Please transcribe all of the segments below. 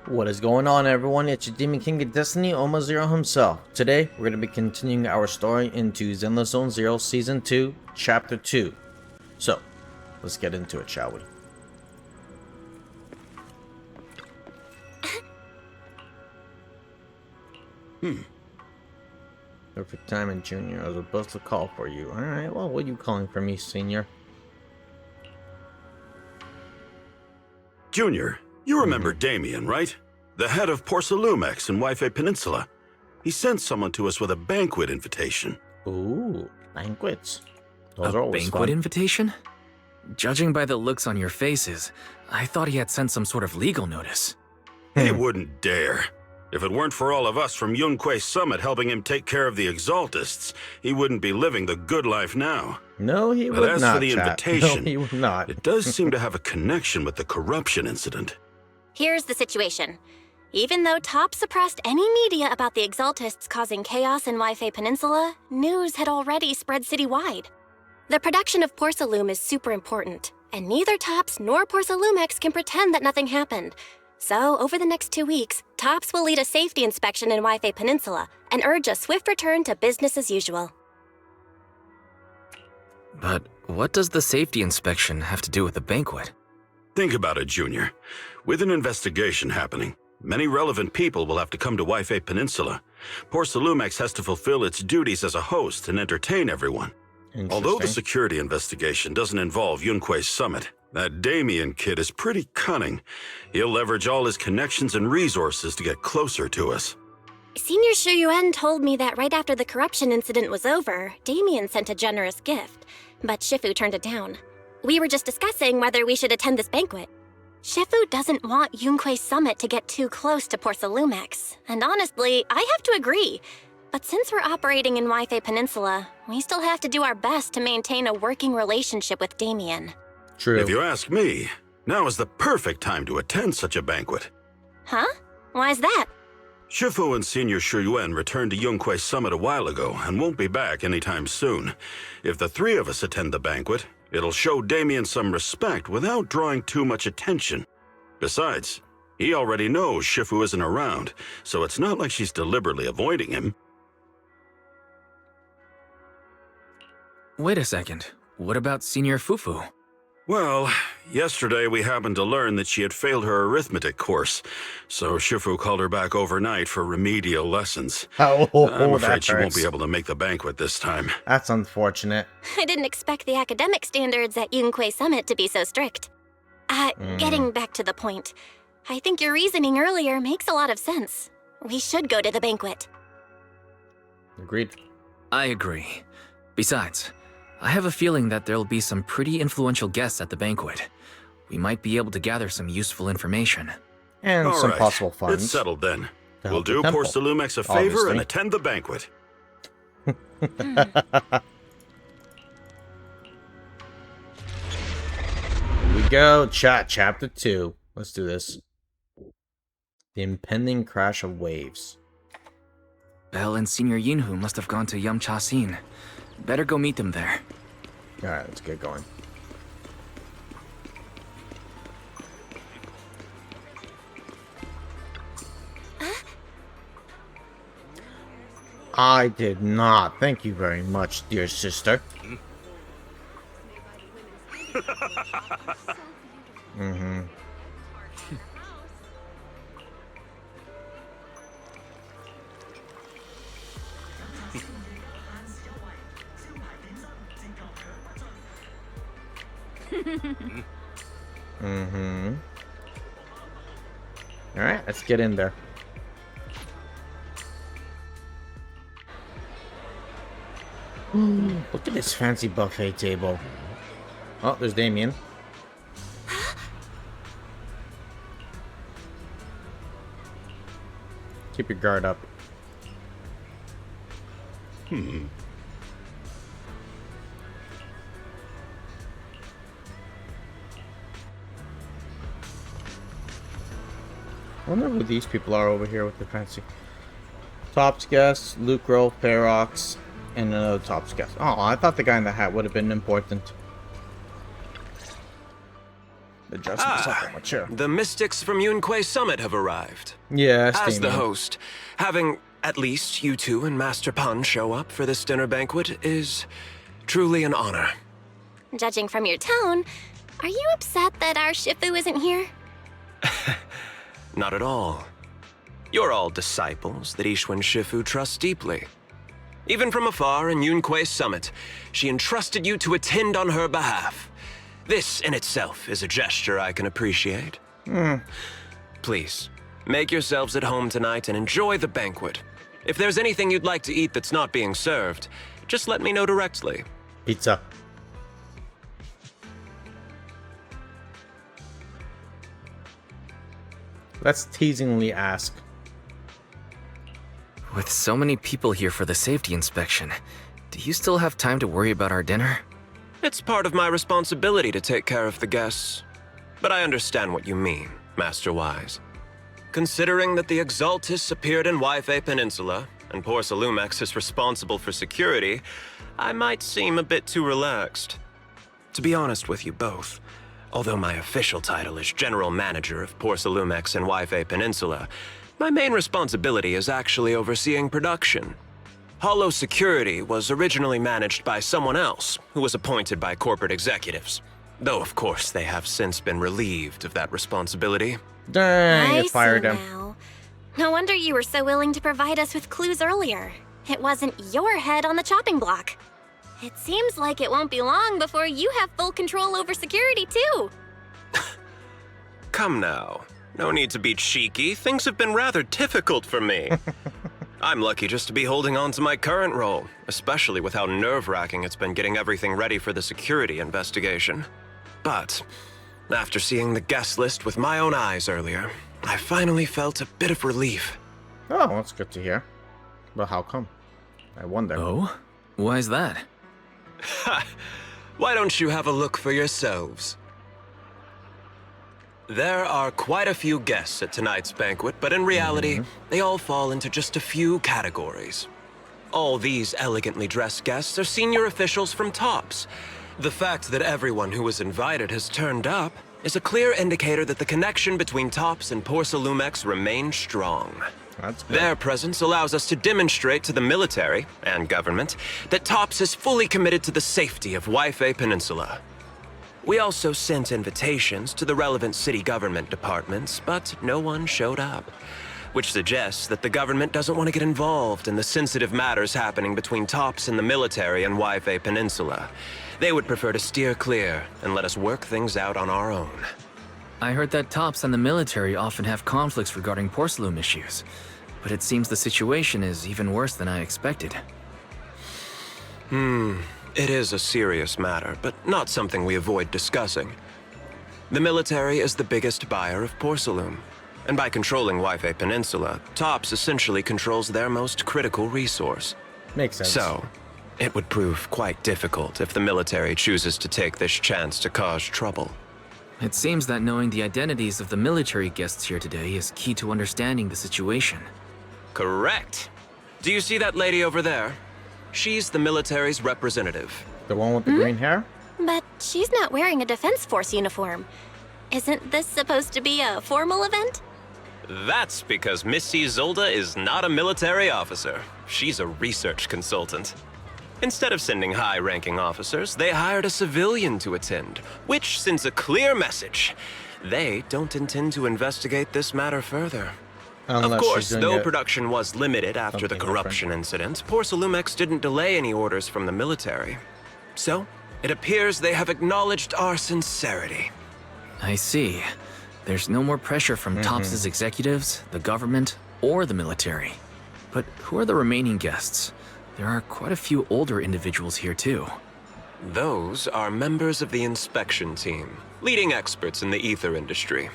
What is going on, everyone? It's your Demon King of Destiny, Oma0 himself. Today, we're going to be continuing our story into Zenless Zone Zero Season 2, Chapter 2. So, let's get into it, shall we? Perfect timing, Junior. I was supposed to call for you. Alright, well, what are you calling for me, Senior? Junior, you remember Damien, right? The head of Porcelumex in Wi-Fi Peninsula. He sent someone to us with a banquet invitation. Ooh, banquets. Those are A always banquet fun. invitation? Judging by the looks on your faces, I thought he had sent some sort of legal notice. He wouldn't dare. If it weren't for all of us from Yunque Summit helping him take care of the Exaltists, he wouldn't be living the good life now. No, he But would as not, for the chat. invitation, No, he would not. it does seem to have a connection with the corruption incident. Here's the situation. Even though Top suppressed any media about the Exaltists causing chaos in Wi-Fi Peninsula, news had already spread citywide. The production of Porcelume is super important, and neither Tops nor Porcelumex can pretend that nothing happened. So, over the next 2 weeks, Tops will lead a safety inspection in Wi-Fi Peninsula and urge a swift return to business as usual. But what does the safety inspection have to do with the banquet? Think about it, Junior. With an investigation happening, many relevant people will have to come to Wi-Fi Peninsula. Porcelumex has to fulfill its duties as a host and entertain everyone. Although the security investigation doesn't involve Yunque's summit, that Damien kid is pretty cunning. He'll leverage all his connections and resources to get closer to us. Senior Shuyuan told me that right after the corruption incident was over, Damien sent a generous gift, but Shifu turned it down. We were just discussing whether we should attend this banquet. Shifu doesn't want Yunque's summit to get too close to Porcelumex, and honestly, I have to agree. But since we're operating in Wi-Fi Peninsula, we still have to do our best to maintain a working relationship with Damien. True. If you ask me, now is the perfect time to attend such a banquet. Huh? Why's that? Shifu and Senior Shuyuan returned to Yunque Summit a while ago and won't be back anytime soon. If the three of us attend the banquet, it'll show Damien some respect without drawing too much attention. Besides, he already knows Shifu isn't around, so it's not like she's deliberately avoiding him. Wait a second. What about Senior Fufu? Well, yesterday we happened to learn that she had failed her arithmetic course, so Shifu called her back overnight for remedial lessons. Oh, I'm afraid that she won't hurts. be able to make the banquet this time. That's unfortunate. I didn't expect the academic standards at Yunque Summit to be so strict. Getting back to the point, I think your reasoning earlier makes a lot of sense. We should go to the banquet. Agreed. I agree. Besides, I have a feeling that there'll be some pretty influential guests at the banquet. We might be able to gather some useful information. And All some right, possible funds. it's settled then. to We'll help the do temple, Porcelumex a favor obviously. and attend the banquet. Here we go, chat, chapter 2. Let's do this. The impending crash of waves. Belle and Senior Yinhu must have gone to Yamcha-sin. Better go meet them there. Alright, let's get going. I did not. Thank you very much, dear sister. Mm-hmm. Mm-hmm. Alright, let's get in there. Look at this fancy buffet table. Oh, there's Damien. Keep your guard up. I wonder who these people are over here with the fancy. Top's guest, Lucro, Ferox, and another Top's guest. Oh, I thought the guy in the hat would have been important. adjust myself on my chair. The mystics from Yunquay Summit have arrived. Yeah, that's As the Damien. host, having at least you two and Master Pun show up for this dinner banquet is truly an honor. Judging from your tone, are you upset that our Shifu isn't here? Not at all. You're all disciples that Ishwan Shifu trusts deeply. Even from afar in Yunquay Summit, she entrusted you to attend on her behalf. This in itself is a gesture I can appreciate. Please, make yourselves at home tonight and enjoy the banquet. If there's anything you'd like to eat that's not being served, just let me know directly. Pizza. Let's teasingly ask. With so many people here for the safety inspection, do you still have time to worry about our dinner? It's part of my responsibility to take care of the guests. But I understand what you mean, Master Wise. Considering that the Exaltus appeared in Yifei Peninsula, and Porcelumex is responsible for security, I might seem a bit too relaxed. To be honest with you both, although my official title is General Manager of Porcelumex and Yifei Peninsula, my main responsibility is actually overseeing production. Hollow Security was originally managed by someone else, who was appointed by corporate executives. Though, of course, they have since been relieved of that responsibility. Dang, I you fired see him. now. No wonder you were so willing to provide us with clues earlier. It wasn't your head on the chopping block. It seems like it won't be long before you have full control over security, too. Come now. No need to be cheeky. Things have been rather difficult for me. I'm lucky just to be holding on to my current role, especially with how nerve-wracking it's been getting everything ready for the security investigation. But after seeing the guest list with my own eyes earlier, I finally felt a bit of relief. Oh, that's good to hear. But how come? I wonder. Oh? Why is that? Ha! Why don't you have a look for yourselves? There are quite a few guests at tonight's banquet, but in reality, they all fall into just a few categories. All these elegantly dressed guests are senior officials from TOPS. The fact that everyone who was invited has turned up is a clear indicator that the connection between TOPS and Porcelumex remains strong. That's good. Their presence allows us to demonstrate to the military and government that TOPS is fully committed to the safety of Yifei Peninsula. We also sent invitations to the relevant city government departments, but no one showed up, which suggests that the government doesn't want to get involved in the sensitive matters happening between TOPS and the military and Yifei Peninsula. They would prefer to steer clear and let us work things out on our own. I heard that TOPS and the military often have conflicts regarding porcelain issues, but it seems the situation is even worse than I expected. It is a serious matter, but not something we avoid discussing. The military is the biggest buyer of porcelain, and by controlling Yifei Peninsula, TOPS essentially controls their most critical resource. Makes sense. So, it would prove quite difficult if the military chooses to take this chance to cause trouble. It seems that knowing the identities of the military guests here today is key to understanding the situation. Correct. Do you see that lady over there? She's the military's representative. The one with the green hair? But she's not wearing a Defense Force uniform. Isn't this supposed to be a formal event? That's because Missy Zolda is not a military officer. She's a research consultant. Instead of sending high-ranking officers, they hired a civilian to attend, which sends a clear message. They don't intend to investigate this matter further. Unless Of course, she's doing though it- production was limited after the something corruption incident, Porcelumex didn't delay any orders from the military. So, it appears they have acknowledged our sincerity. I see. There's no more pressure from TOPS' executives, the government, or the military. But who are the remaining guests? There are quite a few older individuals here too. Those are members of the inspection team, leading experts in the ether industry.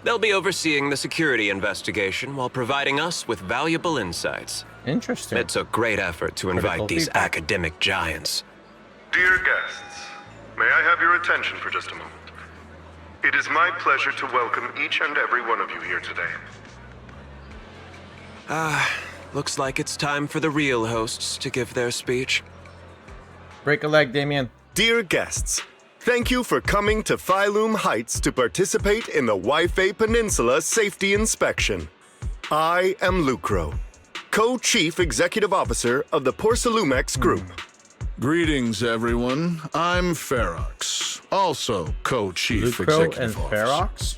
They'll be overseeing the security investigation while providing us with valuable insights. Interesting. It took great effort to invite Critical these feedback. academic giants. Dear guests, may I have your attention for just a moment? It is my pleasure to welcome each and every one of you here today. Looks like it's time for the real hosts to give their speech. Break a leg, Damien. Dear guests, Thank you for coming to Phylum Heights to participate in the Waifei Peninsula Safety Inspection. I am Lucro, Co-Chief Executive Officer of the Porcelumex Group. Greetings, everyone. I'm Ferox, also Co-Chief Lucro Executive and Officer. Ferox?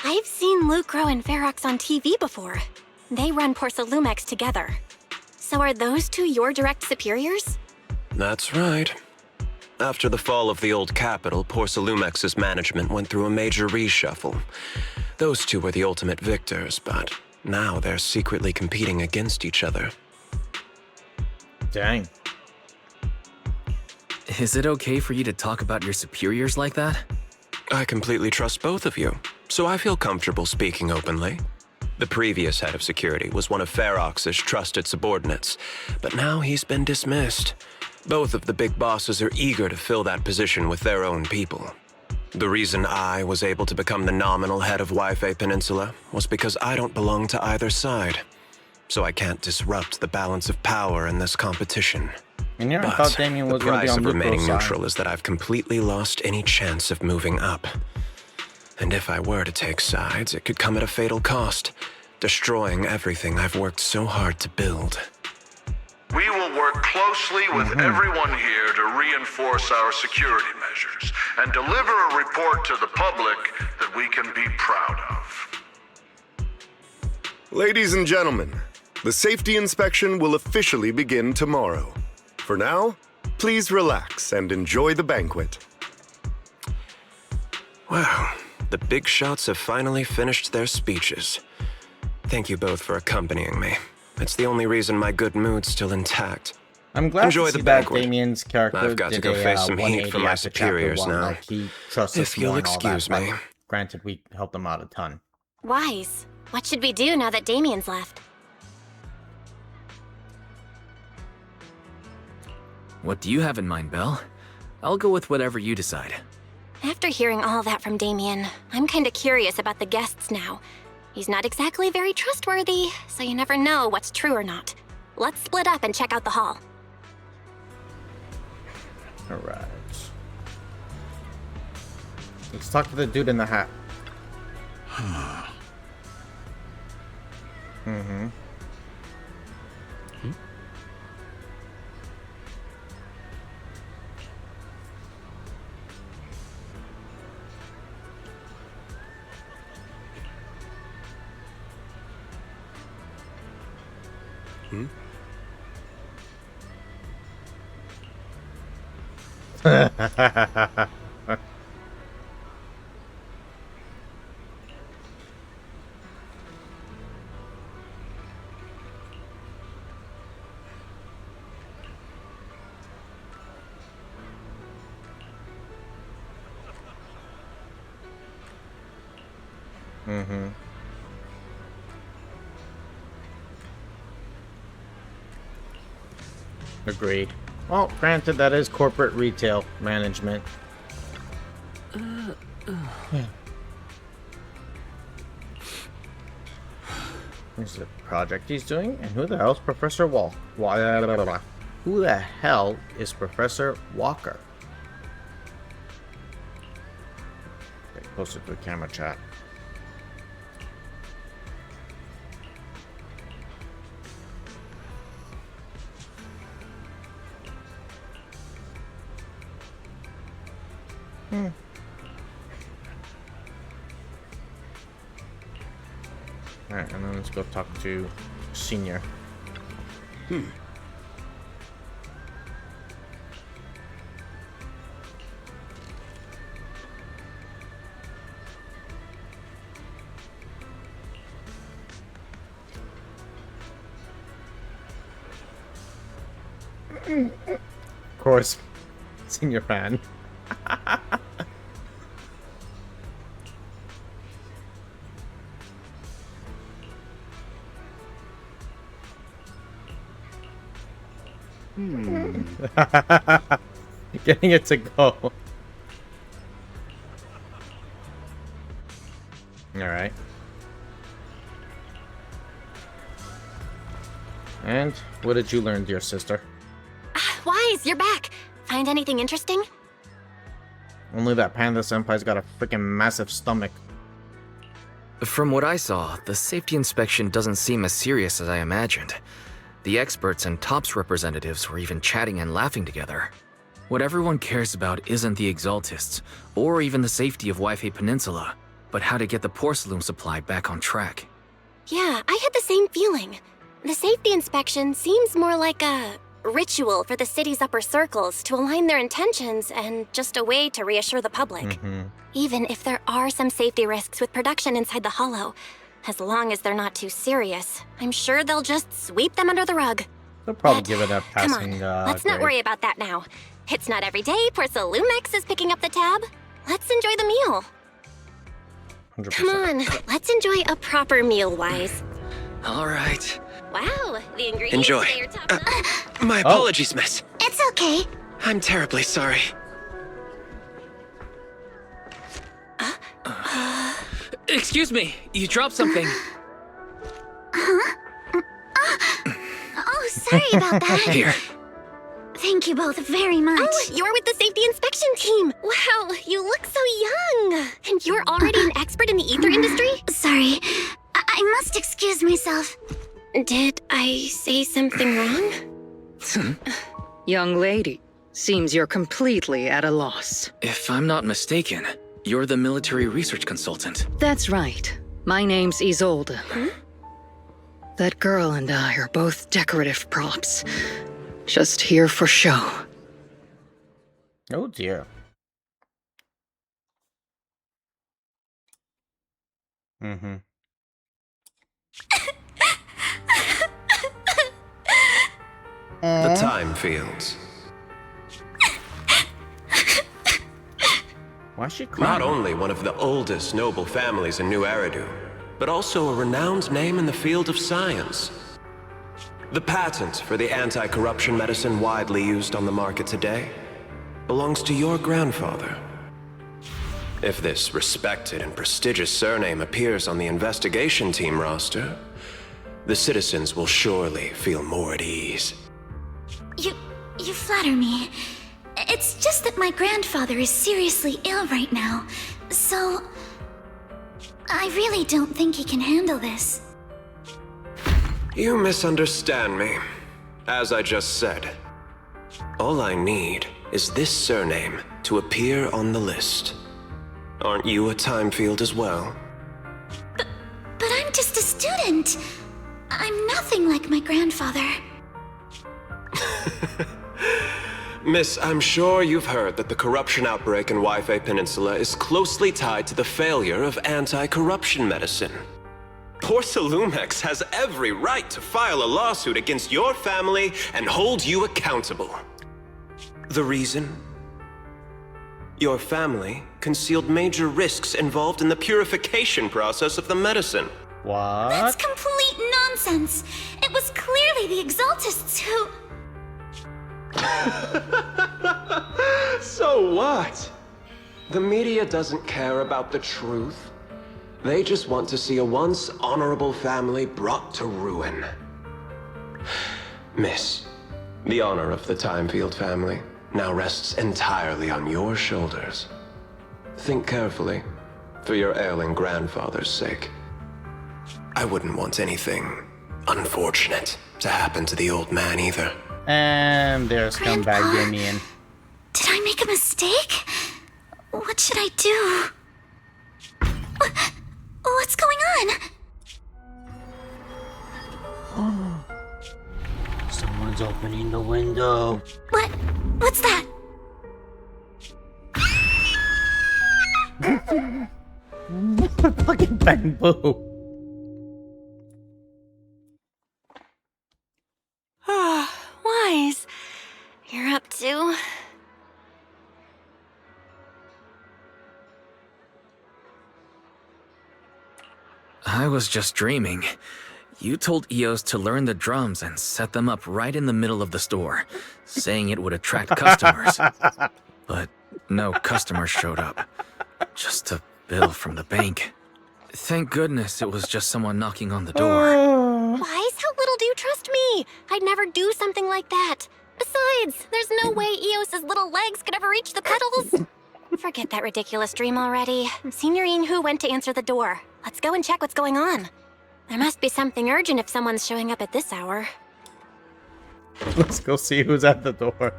I've seen Lucro and Ferox on TV before. They run Porcelumex together. So are those two your direct superiors? That's right. After the fall of the old capital, Porcelumex's management went through a major reshuffle. Those two were the ultimate victors, but now they're secretly competing against each other. Dang. Is it okay for you to talk about your superiors like that? I completely trust both of you, so I feel comfortable speaking openly. The previous head of security was one of Ferox's trusted subordinates, but now he's been dismissed. Both of the big bosses are eager to fill that position with their own people. The reason I was able to become the nominal head of Waifei Peninsula was because I don't belong to either side, so I can't disrupt the balance of power in this competition. And yeah, I But thought Damien was the going to be price on of remaining Lucro's side. neutral is that I've completely lost any chance of moving up. And if I were to take sides, it could come at a fatal cost, destroying everything I've worked so hard to build. We will work closely with everyone here to reinforce our security measures and deliver a report to the public that we can be proud of. Ladies and gentlemen, the safety inspection will officially begin tomorrow. For now, please relax and enjoy the banquet. Wow, the big shots have finally finished their speeches. Thank you both for accompanying me. It's the only reason my good mood's still intact. I'm glad Enjoy to the see that banquet. Damien's character I've got to did go a, face some heat 180 from my after chapter superiors 1. now. Like, he trusts If us you'll more and all excuse that, me. but granted, we helped him out a ton. Wise. What should we do now that Damien's left? What do you have in mind, Belle? I'll go with whatever you decide. After hearing all that from Damien, I'm kinda curious about the guests now. He's not exactly very trustworthy, so you never know what's true or not. Let's split up and check out the hall. Alright. Let's talk to the dude in the hat. Agreed. Well, granted, that is corporate retail management. Yeah. Here's the project he's doing, and who the hell is Professor Who the hell is Professor Walker? Okay, closer to the camera chat. Alright, and then let's go talk to Senior. Of course, Senior fan. Getting it to go. Alright. And what did you learn, dear sister? Wise, you're back. Find anything interesting? Only that Panda Senpai's got a freaking massive stomach. From what I saw, the safety inspection doesn't seem as serious as I imagined. The experts and TOPS representatives were even chatting and laughing together. What everyone cares about isn't the Exaltists, or even the safety of Wi-Fi Peninsula, but how to get the porcelain supply back on track. Yeah, I had the same feeling. The safety inspection seems more like a ritual for the city's upper circles to align their intentions and just a way to reassure the public. Even if there are some safety risks with production inside the Hollow, as long as they're not too serious, I'm sure they'll just sweep them under the rug. They'll probably But, give it a come passing on, let's not grade. worry about that now. It's not every day Porcelumex is picking up the tab. Let's enjoy the meal. 100%. Come on, let's enjoy a proper meal, Wise. All right. Wow, the ingredients Enjoy. today are top-notch. My apologies, miss. It's okay. I'm terribly sorry. Excuse me, you dropped something. Oh, sorry about that. Here. Thank you both very much. Oh, you're with the safety inspection team. Wow, you look so young. And you're already an expert in the ether industry? Sorry, I must excuse myself. Did I say something wrong? Young lady, seems you're completely at a loss. If I'm not mistaken, you're the military research consultant. That's right. My name's Isolde. That girl and I are both decorative props. Just here for show. Oh dear. The time fields. Why is she crying? Not only one of the oldest noble families in New Eridu, but also a renowned name in the field of science. The patent for the anti-corruption medicine widely used on the market today belongs to your grandfather. If this respected and prestigious surname appears on the investigation team roster, the citizens will surely feel more at ease. You flatter me. It's just that my grandfather is seriously ill right now, so I really don't think he can handle this. You misunderstand me. As I just said, all I need is this surname to appear on the list. Aren't you a time field as well? But I'm just a student. I'm nothing like my grandfather. Miss, I'm sure you've heard that the corruption outbreak in Wi-Fi Peninsula is closely tied to the failure of anti-corruption medicine. Porcelumex has every right to file a lawsuit against your family and hold you accountable. The reason? Your family concealed major risks involved in the purification process of the medicine. What? That's complete nonsense. It was clearly the Exaltists who... So what? The media doesn't care about the truth. They just want to see a once honorable family brought to ruin. Miss, the honor of the Timefield family now rests entirely on your shoulders. Think carefully, for your ailing grandfather's sake. I wouldn't want anything unfortunate to happen to the old man either. And there's scumbag Damien. Did I make a mistake? What should I do? What's going on? Someone's opening the window. What's that? Fucking bamboo. Wise. You're up to... I was just dreaming. You told Eos to learn the drums and set them up right in the middle of the store, saying it would attract customers. But no customers showed up. Just a bill from the bank. Thank goodness it was just someone knocking on the door. Wise, how little do you trust me? I'd never do something like that. Besides, Besides, there's no way Eos's little legs could ever reach the pedals. Forget that ridiculous dream already. Signorine Hu went to answer the door. Let's go and check what's going on. There must be something urgent if someone's showing up at this hour. Let's go see who's at the door.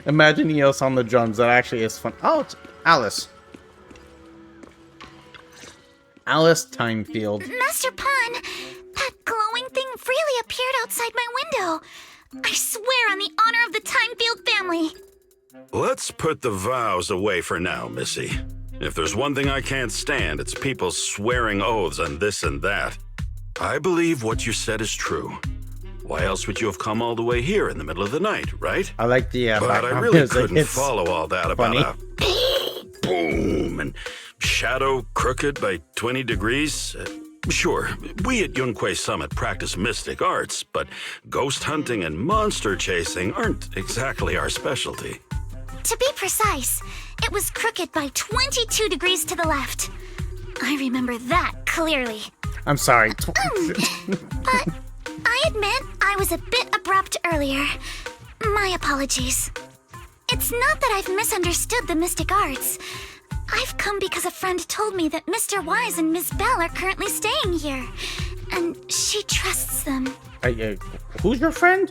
Imagine Eos on the drums. That actually is fun. Oh, it's Alice. Alice Timefield. Master Pun, that glowing thing really appeared outside my window. I swear on the honor of the Timefield family. Let's put the vows away for now, Missy. If there's one thing I can't stand, it's people swearing oaths on this and that. I believe what you said is true. Why else would you have come all the way here in the middle of the night, right? I like the but I background really music. couldn't It's follow all that funny. about a boom and shadow crooked by 20 degrees. Sure, we at Yunquay Summit practice mystic arts, but ghost hunting and monster chasing aren't exactly our specialty. To be precise, it was crooked by 22 degrees to the left. I remember that clearly. I'm sorry. But I admit I was a bit abrupt earlier. My apologies. It's not that I've misunderstood the mystic arts. I've come because a friend told me that Mr. Wise and Miss Bell are currently staying here, and she trusts them. Who's your friend?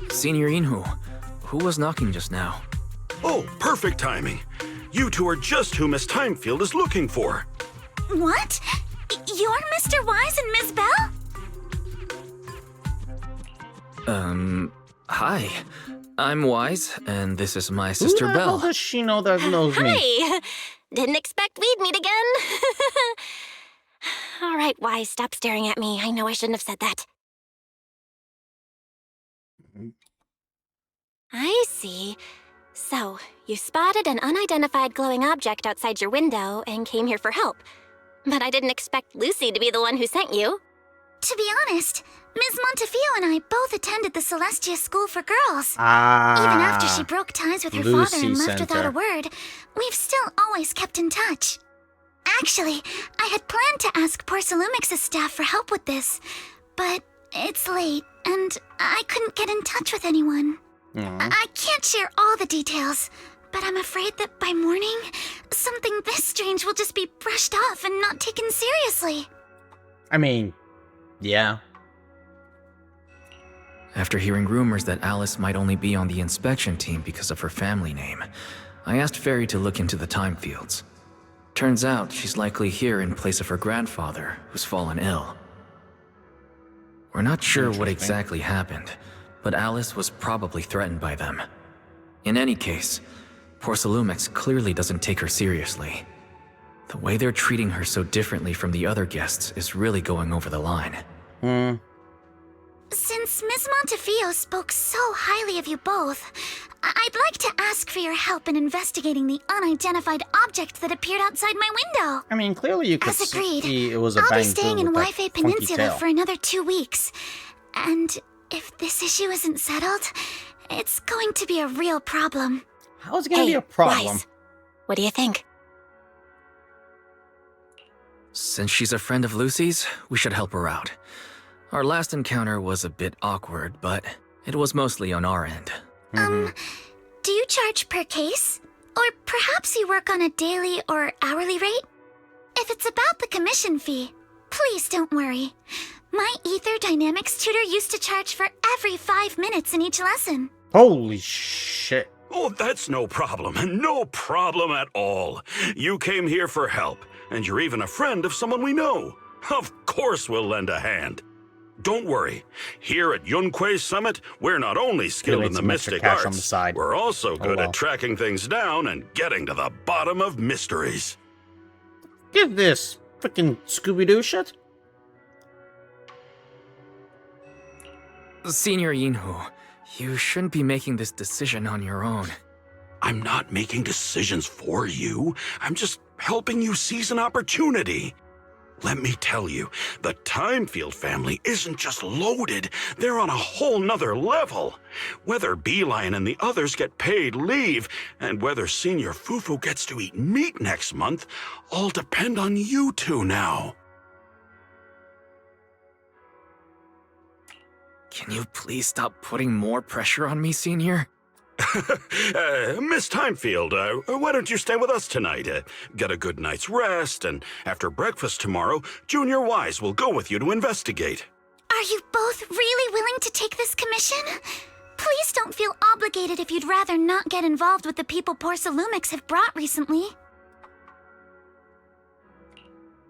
Signorine Hu, who was knocking just now? Oh, perfect timing. You two are just who Miss Timefield is looking for. What? You're Mr. Wise and Miss Bell? Hi. I'm Wise, and this is my sister Who the hell Belle. does she know that knows me? Hi! Didn't expect we'd meet again. All right, Wise, stop staring at me. I know I shouldn't have said that. I see. So, you spotted an unidentified glowing object outside your window and came here for help. But I didn't expect Lucy to be the one who sent you. To be honest, Ms. Montefiore and I both attended the Celestia School for Girls. Ah. Even after she broke ties with her Lucy father and left sent without her. a word, we've still always kept in touch. Actually, I had planned to ask Porcelumix's staff for help with this, but it's late, and I couldn't get in touch with anyone. I can't share all the details, but I'm afraid that by morning, something this strange will just be brushed off and not taken seriously. I mean, yeah. After hearing rumors that Alice might only be on the inspection team because of her family name, I asked Fairy to look into the time fields. Turns out she's likely here in place of her grandfather, who's fallen ill. We're not sure what exactly happened, but Alice was probably threatened by them. In any case, Porcelumix clearly doesn't take her seriously. The way they're treating her so differently from the other guests is really going over the line. Since Ms. Montefiore spoke so highly of you both, I'd like to ask for your help in investigating the unidentified object that appeared outside my window. I mean, clearly you could As agreed, see it was a I'll be bang staying dude in with Wi-Fi that funky Peninsula tail. for another 2 weeks. And if this issue isn't settled, it's going to be a real problem. How is it gonna be a problem? Wise, what do you think? Since she's a friend of Lucy's, we should help her out. Our last encounter was a bit awkward, but it was mostly on our end. Do you charge per case? Or perhaps you work on a daily or hourly rate? If it's about the commission fee, please don't worry. My Ether Dynamics tutor used to charge for every 5 minutes in each lesson. Holy shit. Oh, that's no problem. No problem at all. You came here for help, and you're even a friend of someone we know. Of course we'll lend a hand. Don't worry. Here at Yunquay Summit, we're not only skilled in the some extra mystic cash on arts, the side. we're also good well. at tracking things down and getting to the bottom of mysteries. Get this freaking Scooby-Doo shit. Senior Yinhu, you shouldn't be making this decision on your own. I'm not making decisions for you. I'm just helping you seize an opportunity. Let me tell you, the Timefield family isn't just loaded, they're on a whole nother level. Whether Beeline and the others get paid leave, and whether Senior Fufu gets to eat meat next month, all depend on you two now. Can you please stop putting more pressure on me, Senior? Miss Timefield, why don't you stay with us tonight? Get a good night's rest, and after breakfast tomorrow, Junior Wise will go with you to investigate. Are you both really willing to take this commission? Please don't feel obligated if you'd rather not get involved with the people Porsalumix have brought recently.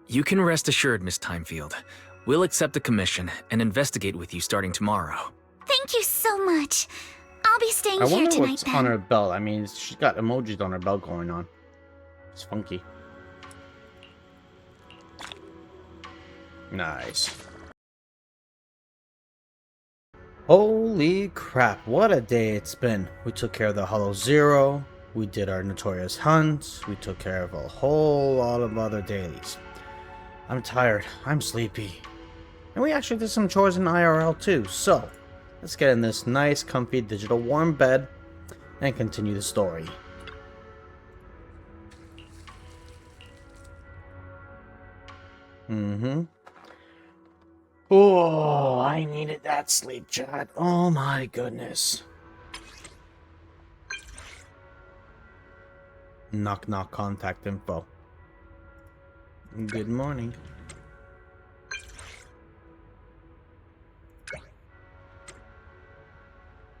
You can rest assured, Miss Timefield. We'll accept the commission and investigate with you starting tomorrow. Thank you so much. I'll be staying I here wonder tonight what's then. on her belt. I mean, she's got emojis on her belt going on. It's funky. Nice. Holy crap, what a day it's been. We took care of the Hollow Zero, we did our notorious hunt, we took care of a whole lot of other dailies. I'm tired, I'm sleepy. And we actually did some chores in IRL too, so let's get in this nice, comfy, digital warm bed and continue the story. Oh, I needed that sleep, chat. Oh my goodness. Knock knock contact info. Good morning.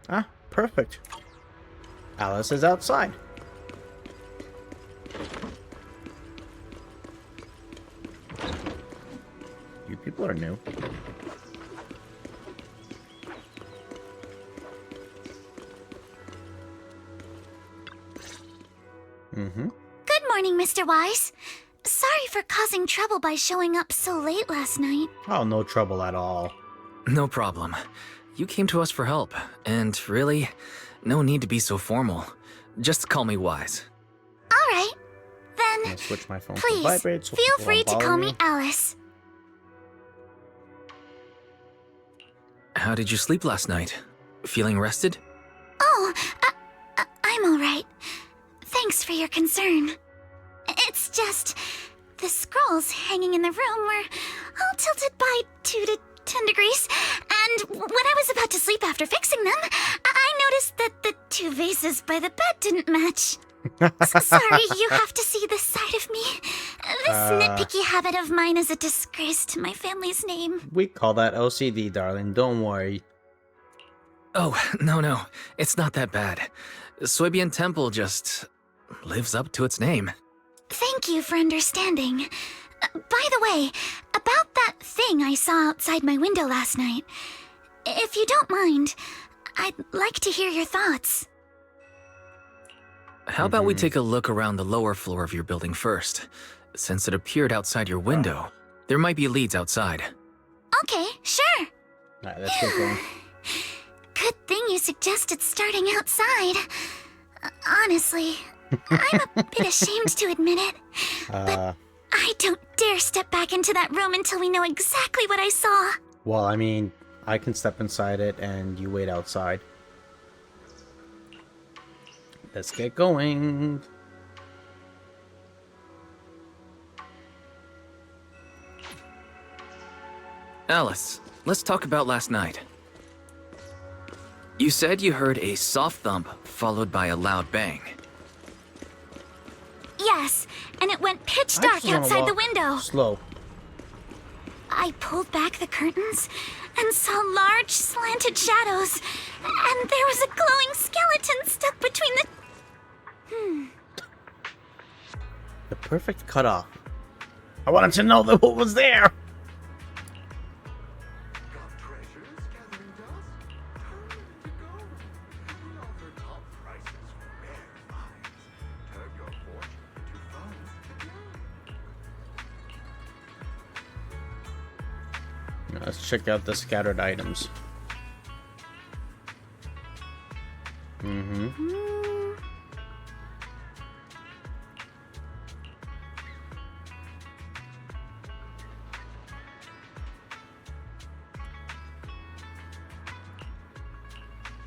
Ah, perfect. Alice is outside. You people are new. Good morning, Mr. Wise. Sorry for causing trouble by showing up so late last night. Oh, no trouble at all. No problem. You came to us for help, and really, no need to be so formal. Just call me Wise. All right. Then, I'll switch my phone to please, vibrate so feel people free won't to bother call me Alice. How did you sleep last night? Feeling rested? Oh, I'm all right. Thanks for your concern. It's just, the scrolls hanging in the room were all tilted by 2 to 10 degrees, and when I was about to sleep after fixing them, I noticed that the 2 vases by the bed didn't match. Sorry, you have to see this side of me. This nitpicky habit of mine is a disgrace to my family's name. We call that OCD, darling. Don't worry. Oh, no. It's not that bad. Suebian Temple just lives up to its name. Thank you for understanding. By the way, about that thing I saw outside my window last night, if you don't mind, I'd like to hear your thoughts. How about we take a look around the lower floor of your building first? Since it appeared outside your window, there might be leads outside. Okay, sure. Alright, let's get going. Good thing you suggested starting outside. Honestly, I'm a bit ashamed to admit it, but I don't dare step back into that room until we know exactly what I saw. Well, I mean, I can step inside it and you wait outside. Let's get going. Alice, let's talk about last night. You said you heard a soft thump followed by a loud bang. Yes, and it went pitch I dark just wanna outside the walk window. Slow. I pulled back the curtains and saw large slanted shadows, and there was a glowing skeleton stuck between the... The perfect cutoff. I wanted to know that what was there. Now let's check out the scattered items.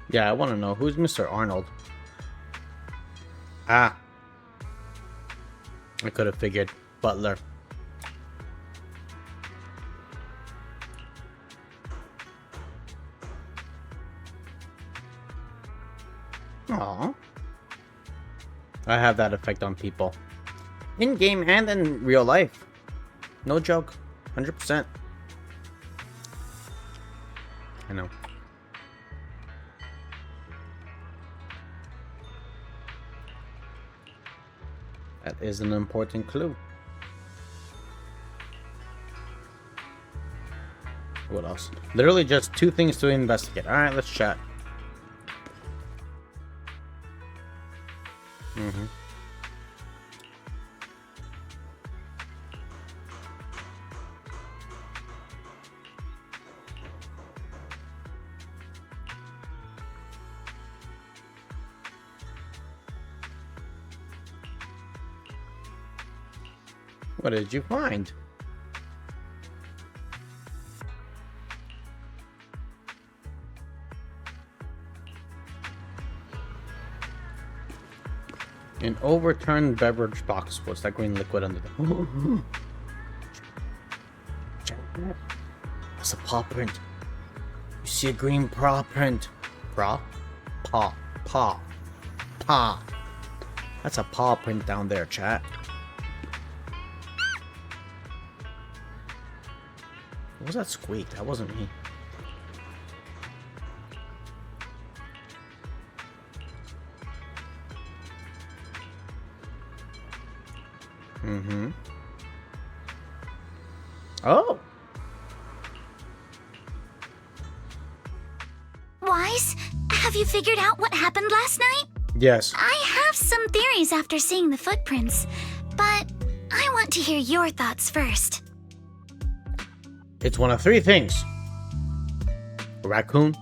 Yeah, I want to know who's Mr. Arnold. Ah, I could have figured. Butler. I have that effect on people. In game and in real life. No joke. 100%. I know. That is an important clue. What else? Literally just 2 things to investigate. Alright, let's chat. What did you find? An overturned beverage box. What's that green liquid under the... That's a paw print. You see a green paw print. Paw? Paw. That's a paw print down there, chat. What was that squeak? That wasn't me. Oh! Wise, have you figured out what happened last night? Yes. I have some theories after seeing the footprints, but I want to hear your thoughts first. It's one of 3 things. A raccoon,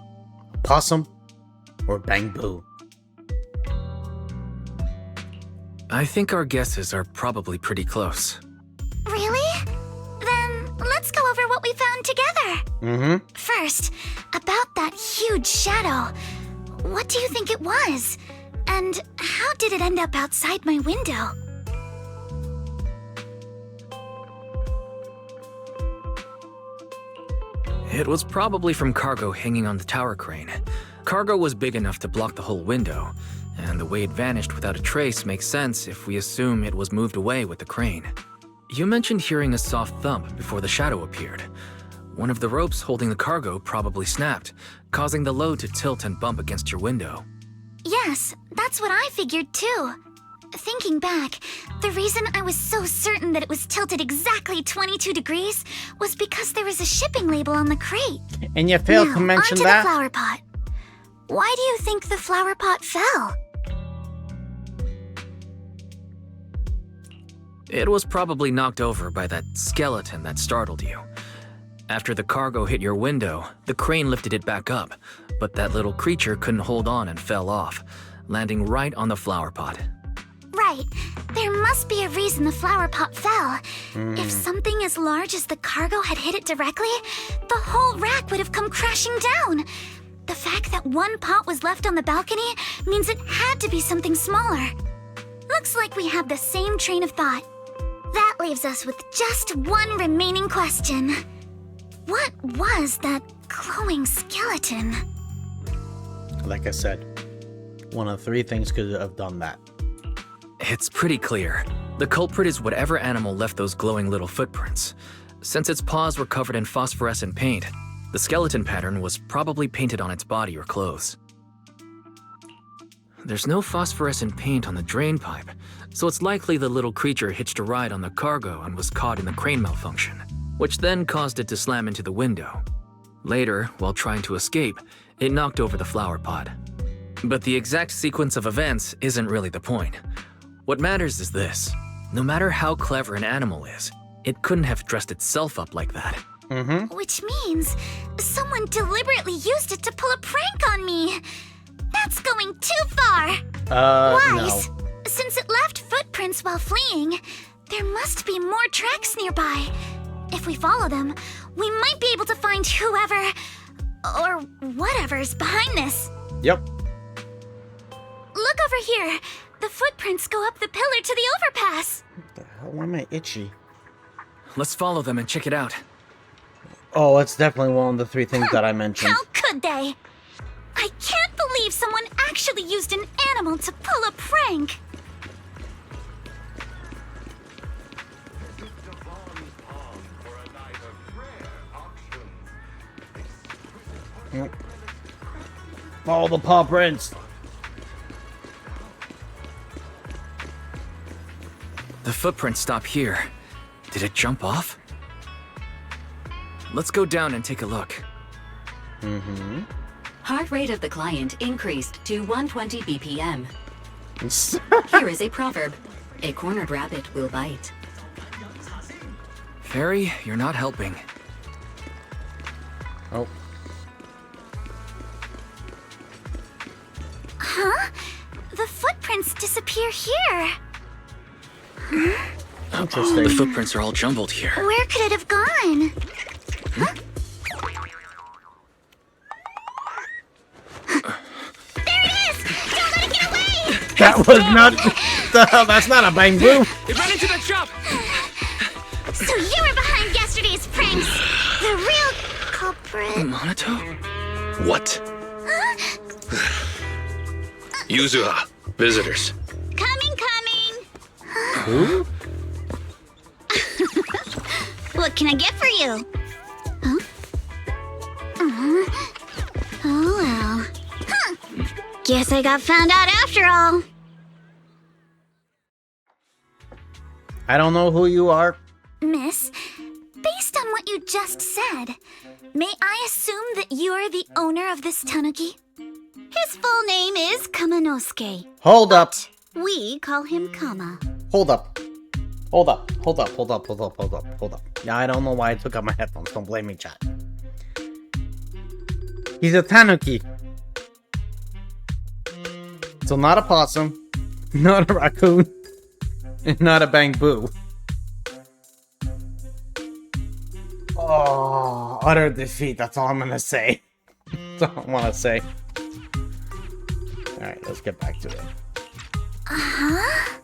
a possum, or Bang Boo. I think our guesses are probably pretty close. Really? Then let's go over what we found together. First, about that huge shadow. What do you think it was? And how did it end up outside my window? It was probably from cargo hanging on the tower crane. Cargo was big enough to block the whole window, and the way it vanished without a trace makes sense if we assume it was moved away with the crane. You mentioned hearing a soft thump before the shadow appeared. One of the ropes holding the cargo probably snapped, causing the load to tilt and bump against your window. Yes, that's what I figured too. Thinking back, the reason I was so certain that it was tilted exactly 22 degrees was because there was a shipping label on the crate. And you failed to mention onto that? the flower pot. Why do you think the flower pot fell? It was probably knocked over by that skeleton that startled you. After the cargo hit your window, the crane lifted it back up, but that little creature couldn't hold on and fell off, landing right on the flower pot. Right. There must be a reason the flower pot fell. If something as large as the cargo had hit it directly, the whole rack would have come crashing down. The fact that one pot was left on the balcony means it had to be something smaller. Looks like we have the same train of thought. That leaves us with just one remaining question. What was that glowing skeleton? Like I said, one of 3 things could have done that. It's pretty clear. The culprit is whatever animal left those glowing little footprints. Since its paws were covered in phosphorescent paint, the skeleton pattern was probably painted on its body or clothes. There's no phosphorescent paint on the drain pipe, so it's likely the little creature hitched a ride on the cargo and was caught in the crane malfunction, which then caused it to slam into the window. Later, while trying to escape, it knocked over the flower pot. But the exact sequence of events isn't really the point. What matters is this. No matter how clever an animal is, it couldn't have dressed itself up like that. Which means someone deliberately used it to pull a prank on me. That's going too far. Wise, no. since it left footprints while fleeing, there must be more tracks nearby. If we follow them, we might be able to find whoever or whatever's behind this. Yep. Look over here. The footprints go up the pillar to the overpass. What the hell? Why am I itchy? Let's follow them and check it out. Oh, it's definitely one of the 3 things that I mentioned. How could they? I can't believe someone actually used an animal to pull a prank. Follow the paw prints. The footprints stop here. Did it jump off? Let's go down and take a look. Heart rate of the client increased to 120 BPM. Here is a proverb. A cornered rabbit will bite. Fairy, you're not helping. Oh. Huh? The footprints disappear here. Interesting. The footprints are all jumbled here. Where could it have gone? Huh? There it is! Don't let it get away! That was not. The hell? That's not a bang boom. It ran into the shop! So you were behind yesterday's pranks! The real culprit. Monato? What? Yuzuha, visitors. Coming. Who? What can I get for you? Huh? Oh well. Huh. Guess I got found out after all. I don't know who you are. Miss, based on what you just said, may I assume that you're the owner of this tanuki? His full name is Kamanosuke. Hold up. We call him Kama. Hold up. Yeah, I don't know why I took out my headphones. Don't blame me, chat. He's a tanuki. So not a possum, not a raccoon, and not a bamboo. Oh, utter defeat. That's all I'm gonna say. That's all I wanna say. Alright, let's get back to it. Uh-huh.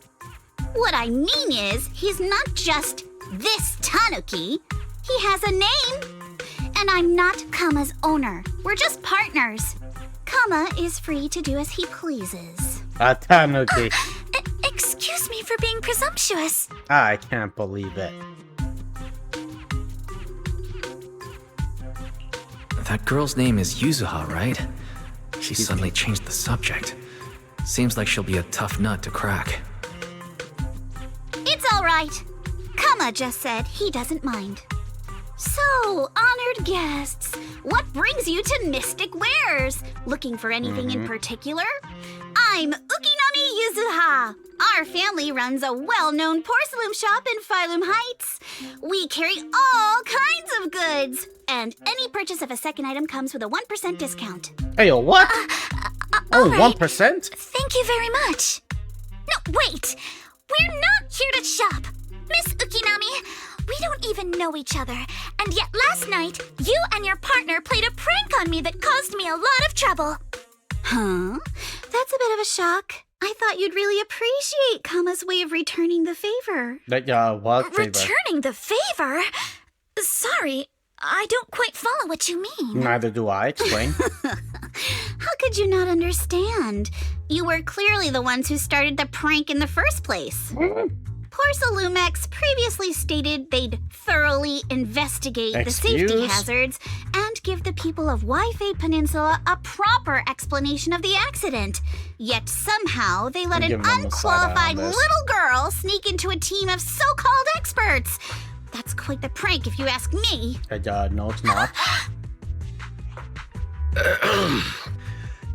What I mean is, he's not just this tanuki. He has a name. And I'm not Kama's owner. We're just partners. Kama is free to do as he pleases. A tanuki. Excuse me for being presumptuous. I can't believe it. That girl's name is Yuzuha, right? She suddenly changed the subject. Seems like she'll be a tough nut to crack. It's all right. Kama just said he doesn't mind. So, honored guests, what brings you to Mystic Wares? Looking for anything in particular? I'm Ukinami Yuzuha. Our family runs a well-known porcelain shop in Phylum Heights. We carry all kinds of goods, and any purchase of a second item comes with a 1% discount. Hey, what? All right. 1%? Thank you very much. No, wait! We're not here to shop! Miss Ukinami, we don't even know each other, and yet last night, you and your partner played a prank on me that caused me a lot of trouble. Huh? That's a bit of a shock. I thought you'd really appreciate Kama's way of returning the favor. What favor? Returning the favor? Sorry, I don't quite follow what you mean. Neither do I. Explain. How could you not understand? You were clearly the ones who started the prank in the first place. Porcelumex previously stated they'd thoroughly investigate the safety hazards and give the people of Waifei Peninsula a proper explanation of the accident. Yet somehow they let an unqualified little girl sneak into a team of so-called experts. That's quite the prank if you ask me. No, it's not.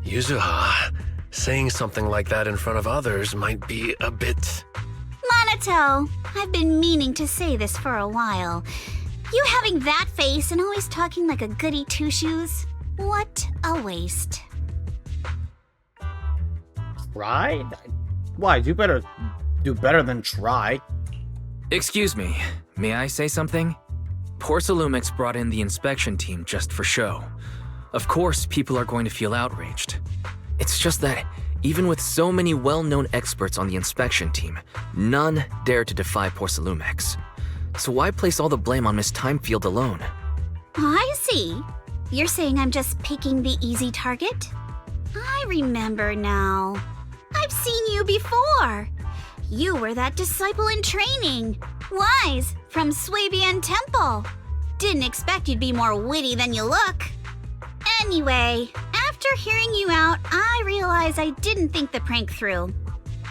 Yuzuha, saying something like that in front of others might be a bit... Monato, I've been meaning to say this for a while. You having that face and always talking like a goody two-shoes? What a waste. Try? Why? You better do better than try. Excuse me, may I say something? Porcelumix brought in the inspection team just for show. Of course, people are going to feel outraged. It's just that, even with so many well-known experts on the inspection team, none dare to defy Porcelumix. So why place all the blame on Miss Timefield alone? I see. You're saying I'm just picking the easy target? I remember now. I've seen you before. You were that disciple in training. Wise, from Swabian Temple. Didn't expect you'd be more witty than you look. Anyway, after hearing you out, I realize I didn't think the prank through.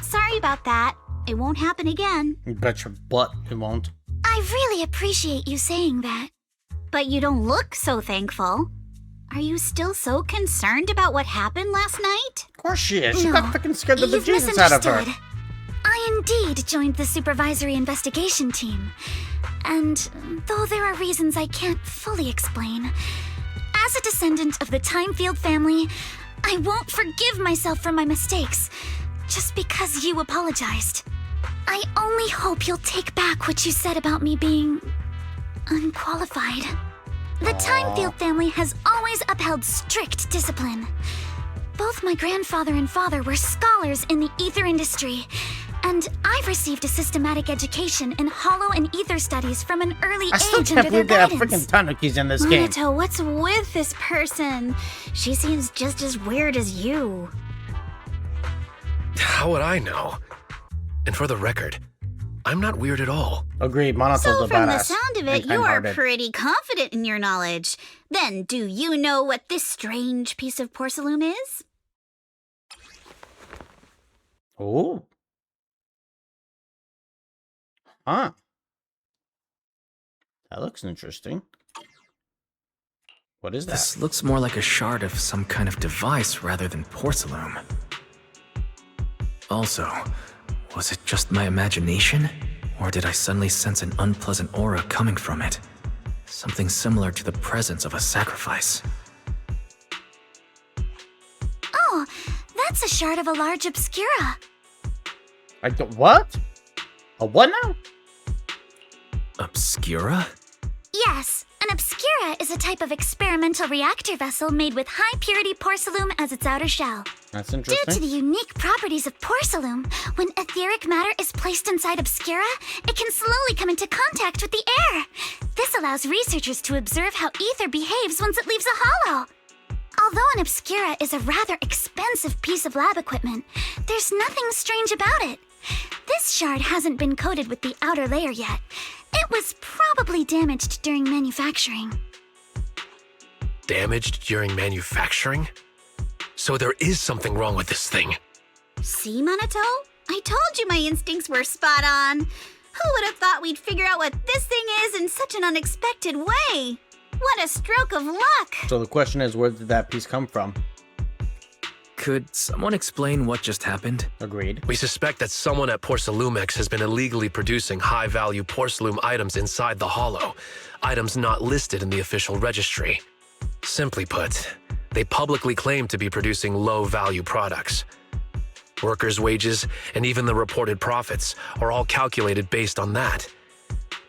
Sorry about that. It won't happen again. You bet your butt it won't. I really appreciate you saying that. But you don't look so thankful. Are you still so concerned about what happened last night? Of course she is. She No, got freaking scared the you've bejesus out of her. misunderstood. I indeed joined the supervisory investigation team. And though there are reasons I can't fully explain, as a descendant of the Timefield family, I won't forgive myself for my mistakes just because you apologized. I only hope you'll take back what you said about me being unqualified. The Timefield family has always upheld strict discipline. Both my grandfather and father were scholars in the ether industry, and I've received a systematic education in hollow and ether studies from an early I still age can't under their believe they have guidance. freaking tanukis in this game. Minato, what's with this person? She seems just as weird as you. How would I know? And for the record, I'm not weird at all. Agreed, Monato's So a from the badass. sound of and it, you are kind-hearted. pretty confident in your knowledge. Then do you know what this strange piece of porcelain is? Oh. Huh. That looks interesting. What is that? This looks more like a shard of some kind of device rather than porcelain. Also, was it just my imagination? Or did I suddenly sense an unpleasant aura coming from it? Something similar to the presence of a sacrifice. Oh, that's a shard of a large obscura. What? A what now? Obscura? Yes, an obscura is a type of experimental reactor vessel made with high-purity porcelain as its outer shell. That's Due to interesting. the unique properties of porcelain, when etheric matter is placed inside obscura, it can slowly come into contact with the air. This allows researchers to observe how ether behaves once it leaves a hollow. Although an obscura is a rather expensive piece of lab equipment, there's nothing strange about it. This shard hasn't been coated with the outer layer yet. It was probably damaged during manufacturing. Damaged during manufacturing? So there is something wrong with this thing. See, Minato? I told you my instincts were spot on. Who would have thought we'd figure out what this thing is in such an unexpected way? What a stroke of luck! So the question is, where did that piece come from? Could someone explain what just happened? Agreed. We suspect that someone at Porcelumex has been illegally producing high-value porcelain items inside the hollow, items not listed in the official registry. Simply put, they publicly claim to be producing low-value products. Workers' wages and even the reported profits are all calculated based on that.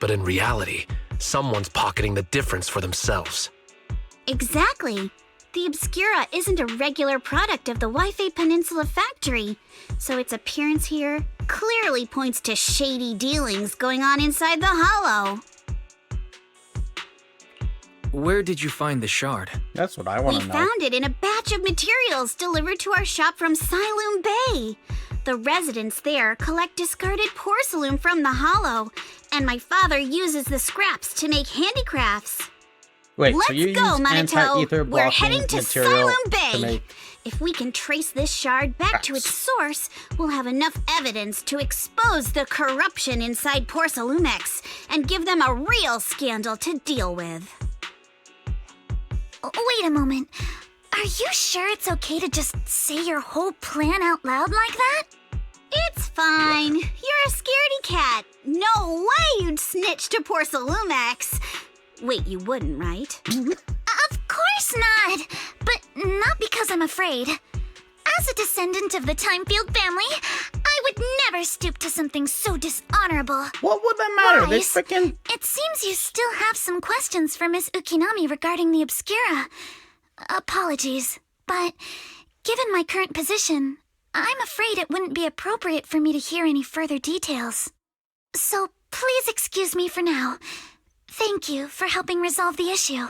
But in reality, someone's pocketing the difference for themselves. Exactly. The Obscura isn't a regular product of the Wi-Fi Peninsula factory, so its appearance here clearly points to shady dealings going on inside the hollow. Where did you find the shard? That's what I want We to know. found it in a batch of materials delivered to our shop from Siloon Bay. The residents there collect discarded porcelain from the hollow, and my father uses the scraps to make handicrafts. Wait, Let's so you go, use anti-ether Minato. We're blocking heading to material Siloon Bay. to make... If we can trace this shard back to its source, we'll have enough evidence to expose the corruption inside Porcelumex and give them a real scandal to deal with. Wait a moment. Are you sure it's okay to just say your whole plan out loud like that? It's fine. You're a scaredy cat. No way you'd snitch to Porcelumex. Wait, you wouldn't, right? Of course not! But not because I'm afraid. As a descendant of the Timefield family, I would never stoop to something so dishonorable. What would that matter? They Wise, freaking... It seems you still have some questions for Miss Ukinami regarding the Obscura. Apologies, but given my current position, I'm afraid it wouldn't be appropriate for me to hear any further details. So please excuse me for now. Thank you for helping resolve the issue.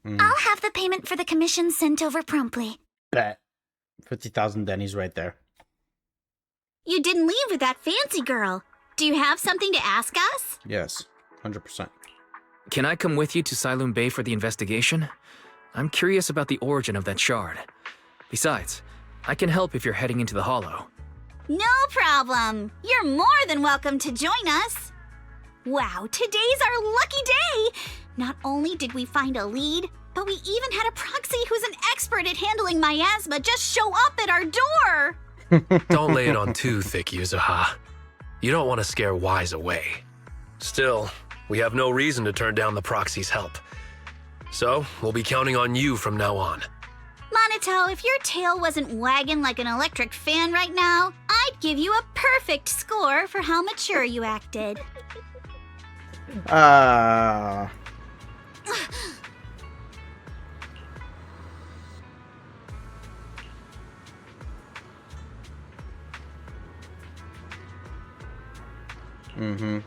I'll have the payment for the commission sent over promptly. Bet. 50,000 Denny's right there. You didn't leave with that fancy girl. Do you have something to ask us? Yes, 100%. Can I come with you to Siloon Bay for the investigation? I'm curious about the origin of that shard. Besides, I can help if you're heading into the Hollow. No problem. You're more than welcome to join us. Wow, today's our lucky day. Not only did we find a lead, but we even had a proxy who's an expert at handling miasma just show up at our door. Don't lay it on too thick, Yuzuha. You don't want to scare Wise away. Still, we have no reason to turn down the proxy's help. So, we'll be counting on you from now on. Monito, if your tail wasn't wagging like an electric fan right now, I'd give you a perfect score for how mature you acted. Mm-hmm.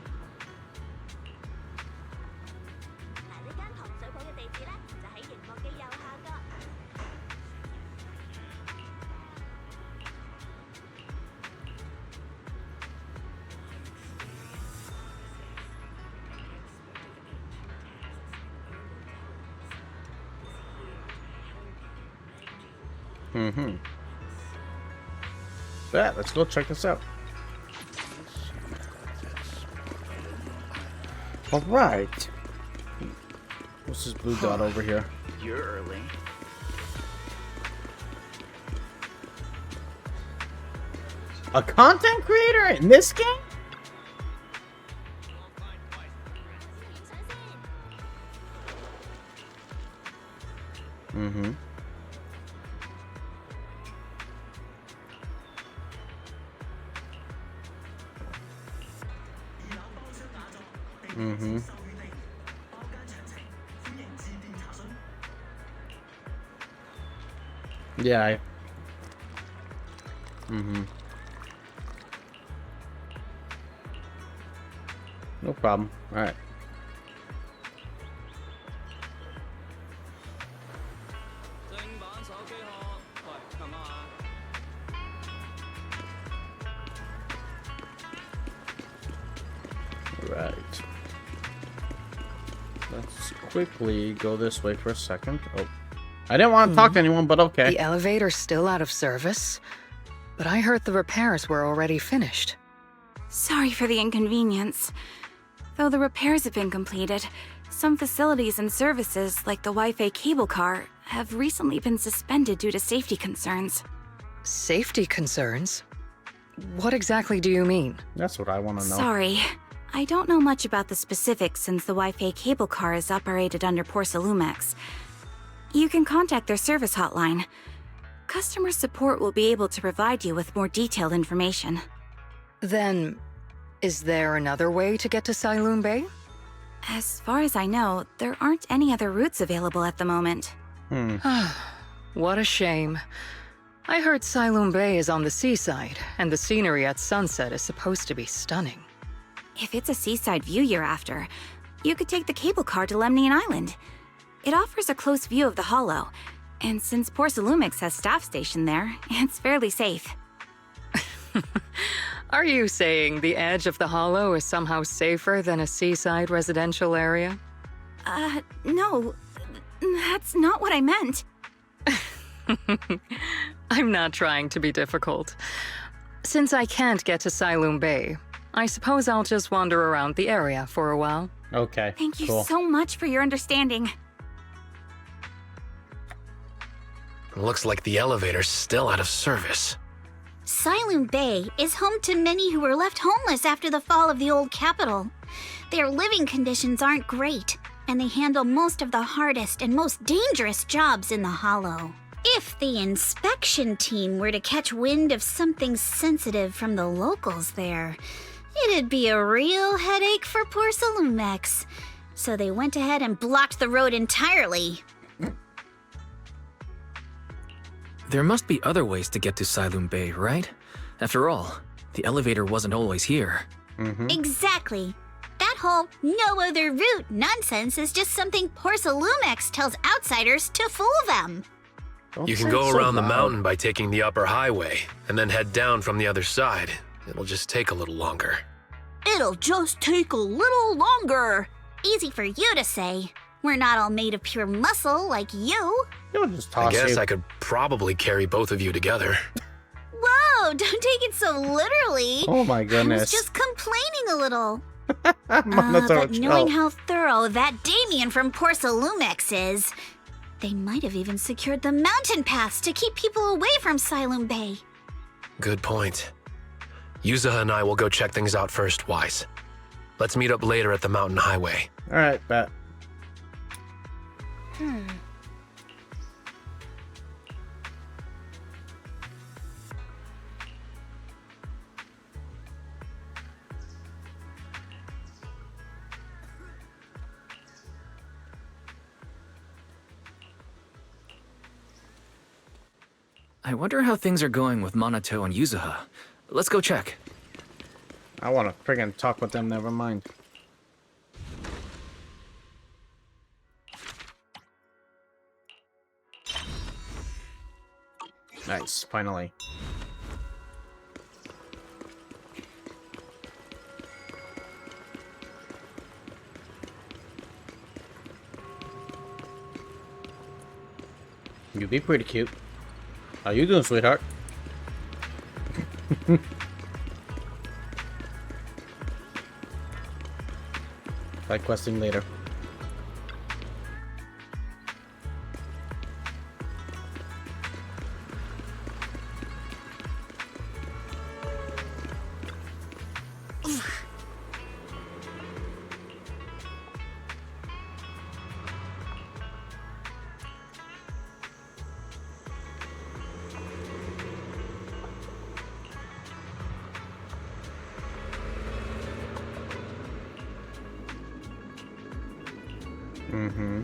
Mm-hmm. Yeah, let's go check this out. All right. What's this blue dot over here? You're early. A content creator in this game? Mm-hmm. Mm-hmm. Yeah. Mm-hmm. No problem. All right. Right. Let's quickly go this way for a second. Oh. I didn't want to talk to anyone, but okay. The elevator's still out of service? But I heard the repairs were already finished. Sorry for the inconvenience. Though the repairs have been completed, some facilities and services, like the Wi-Fi cable car, have recently been suspended due to safety concerns. Safety concerns? What exactly do you mean? That's what I want to know. Sorry. I don't know much about the specifics since the Wi-Fi cable car is operated under Porsalumex. You can contact their service hotline. Customer support will be able to provide you with more detailed information. Then, is there another way to get to Sailoon Bay? As far as I know, there aren't any other routes available at the moment. What a shame. I heard Sailoon Bay is on the seaside, and the scenery at sunset is supposed to be stunning. If it's a seaside view you're after, you could take the cable car to Lemnian Island. It offers a close view of the Hollow, and since Porsalumix has staff stationed there, it's fairly safe. Are you saying the edge of the Hollow is somehow safer than a seaside residential area? No. That's not what I meant. I'm not trying to be difficult. Since I can't get to Sailoon Bay, I suppose I'll just wander around the area for a while. Okay, Thank you cool. so much for your understanding. Looks like the elevator's still out of service. Sailoon Bay is home to many who were left homeless after the fall of the old capital. Their living conditions aren't great, and they handle most of the hardest and most dangerous jobs in the Hollow. If the inspection team were to catch wind of something sensitive from the locals there, it'd be a real headache for Porsalumex. So they went ahead and blocked the road entirely. There must be other ways to get to Sailoon Bay, right? After all, the elevator wasn't always here. Exactly. That whole no other route nonsense is just something Porsalumex tells outsiders to fool them. You can go around the mountain by taking the upper highway, and then head down from the other side. It'll just take a little longer. It'll just take a little longer. Easy for you to say. We're not all made of pure muscle like you. You'll just I toss guess you. I could probably carry both of you together. Whoa, don't take it so literally. Oh my I was goodness. just complaining a little. Monotone But knowing chill. how thorough that Damien from Porcelumex is, they might have even secured the mountain pass to keep people away from Siloam Bay. Good point. Yuzaha and I will go check things out first, Wise. Let's meet up later at the mountain highway. Alright, bet. I wonder how things are going with Minato and Yuzaha. Let's go check. I want to friggin' talk with them, never mind. Nice, finally. You'd be pretty cute. How you doing, sweetheart? Try questing later. Mm-hmm.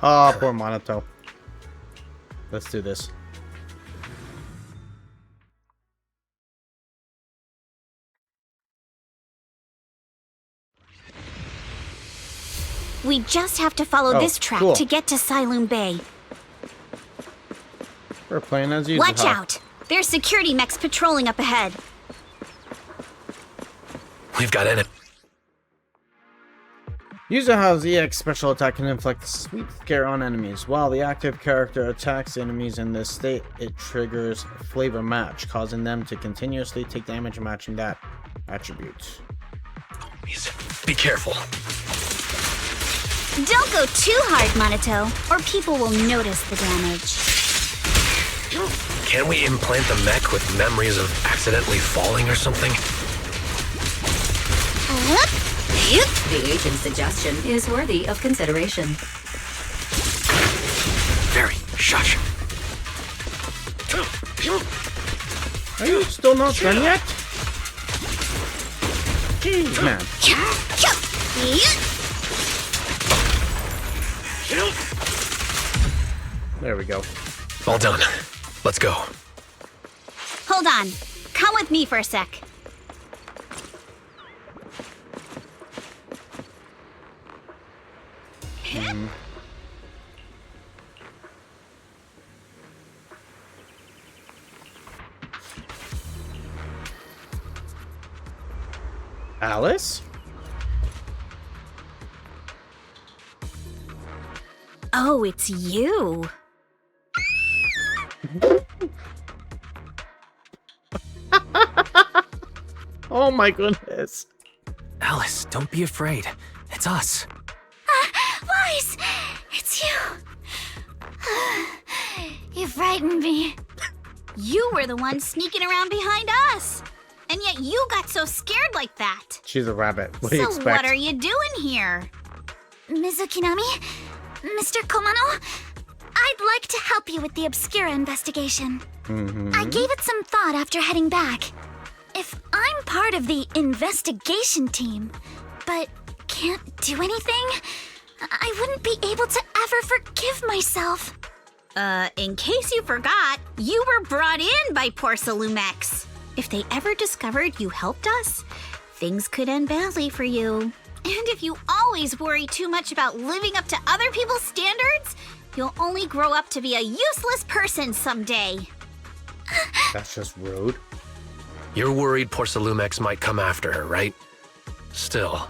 Oh, poor Minato. Let's do this. We just have to follow Oh, this track cool. to get to Siloam Bay. We're playing as usual. Watch out! There's security mechs patrolling up ahead. We've got in it. Yuzaha's EX special attack can inflict a sweet scare on enemies. While the active character attacks enemies in this state, it triggers flavor match, causing them to continuously take damage matching that attribute. Be careful. Don't go too hard, Minato, or people will notice the damage. Can we implant the mech with memories of accidentally falling or something? The agent's suggestion is worthy of consideration. Very. Shush. Are you still not done yet? Jeez, man. There we go. All done. Let's go. Hold on. Come with me for a sec. Alice? Oh, it's you. Oh my goodness. Alice, don't be afraid. It's us. Wise, it's you. You frightened me. You were the one sneaking around behind us. And yet you got so scared like that. She's a rabbit. What do you So expect? what are you doing here? Mizukinami, Mr. Komano, I'd like to help you with the Obscura investigation. I gave it some thought after heading back. If I'm part of the investigation team, but can't do anything, I wouldn't be able to ever forgive myself. In case you forgot, you were brought in by Porcelumex. If they ever discovered you helped us, things could end badly for you. And if you always worry too much about living up to other people's standards, you'll only grow up to be a useless person someday. That's just rude. You're worried Porcelumex might come after her, right? Still,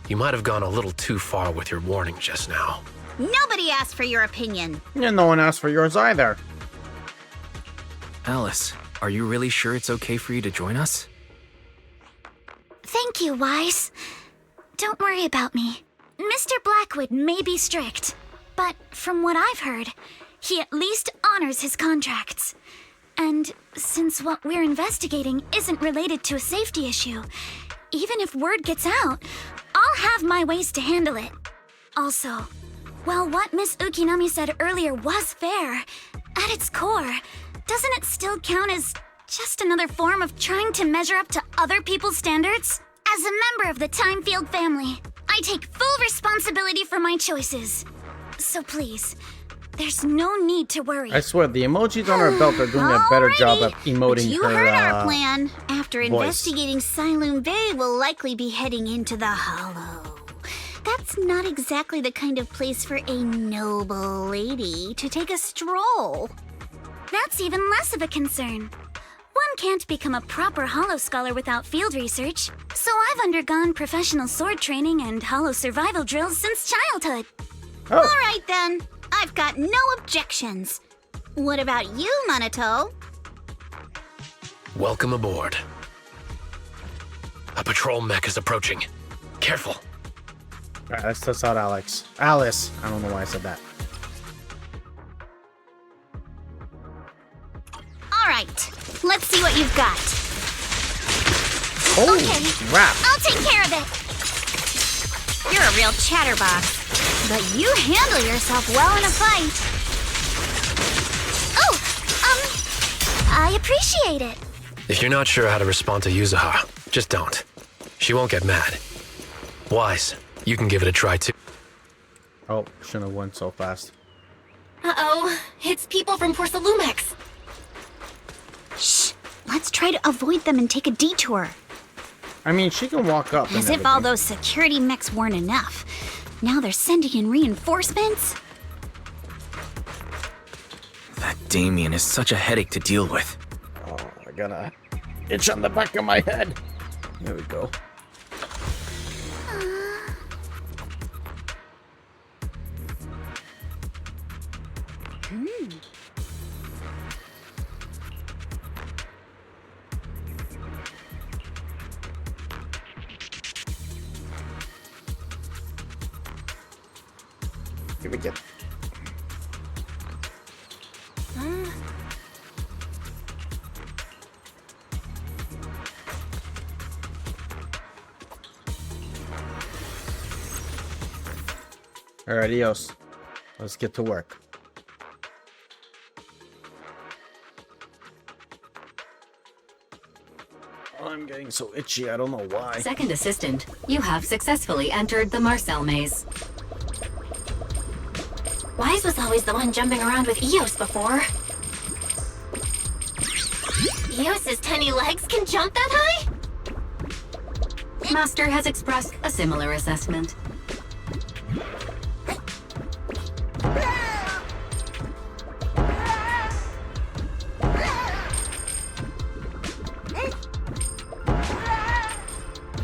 you might have gone a little too far with your warning just now. Nobody asked for your opinion. And no one asked for yours either. Alice, are you really sure it's okay for you to join us? Thank you, Wise. Don't worry about me. Mr. Blackwood may be strict, but from what I've heard, he at least honors his contracts. And since what we're investigating isn't related to a safety issue, even if word gets out, I'll have my ways to handle it. Also, while what Miss Ukinami said earlier was fair, at its core, doesn't it still count as just another form of trying to measure up to other people's standards? As a member of the Timefield family, I take full responsibility for my choices. So please, there's no need to worry. I swear, the emojis on her belt are doing a better job of emoting you her heard our plan. After voice. investigating Siloon Bay, we'll likely be heading into the Hollow. That's not exactly the kind of place for a noble lady to take a stroll. That's even less of a concern. One can't become a proper Hollow scholar without field research, so I've undergone professional sword training and Hollow survival drills since childhood. Oh. All right then, I've got no objections. What about you, Minato? Welcome aboard. A patrol mech is approaching. Careful. Alright, let's test out Alex. Alice. I don't know why I said that. All right, let's see what you've got. Oh, okay, crap. I'll take care of it. You're a real chatterbox, but you handle yourself well in a fight. Oh, I appreciate it. If you're not sure how to respond to Yuzuha, just don't. She won't get mad. Wise, you can give it a try too. Oh, shouldn't have went so fast. Uh-oh, it's people from Porcelumex. Shh, let's try to avoid them and take a detour. I mean, she can walk up. As if all those security mechs weren't enough. Now they're sending in reinforcements? That Damien is such a headache to deal with. Oh, I got an itch on the back of my head. There we go. Here we go. Alrighty-os. Let's get to work. I'm getting so itchy, I don't know why. Second assistant, you have successfully entered the Marcel maze. Wise was always the one jumping around with Eos before. Eos's tiny legs can jump that high? Master has expressed a similar assessment.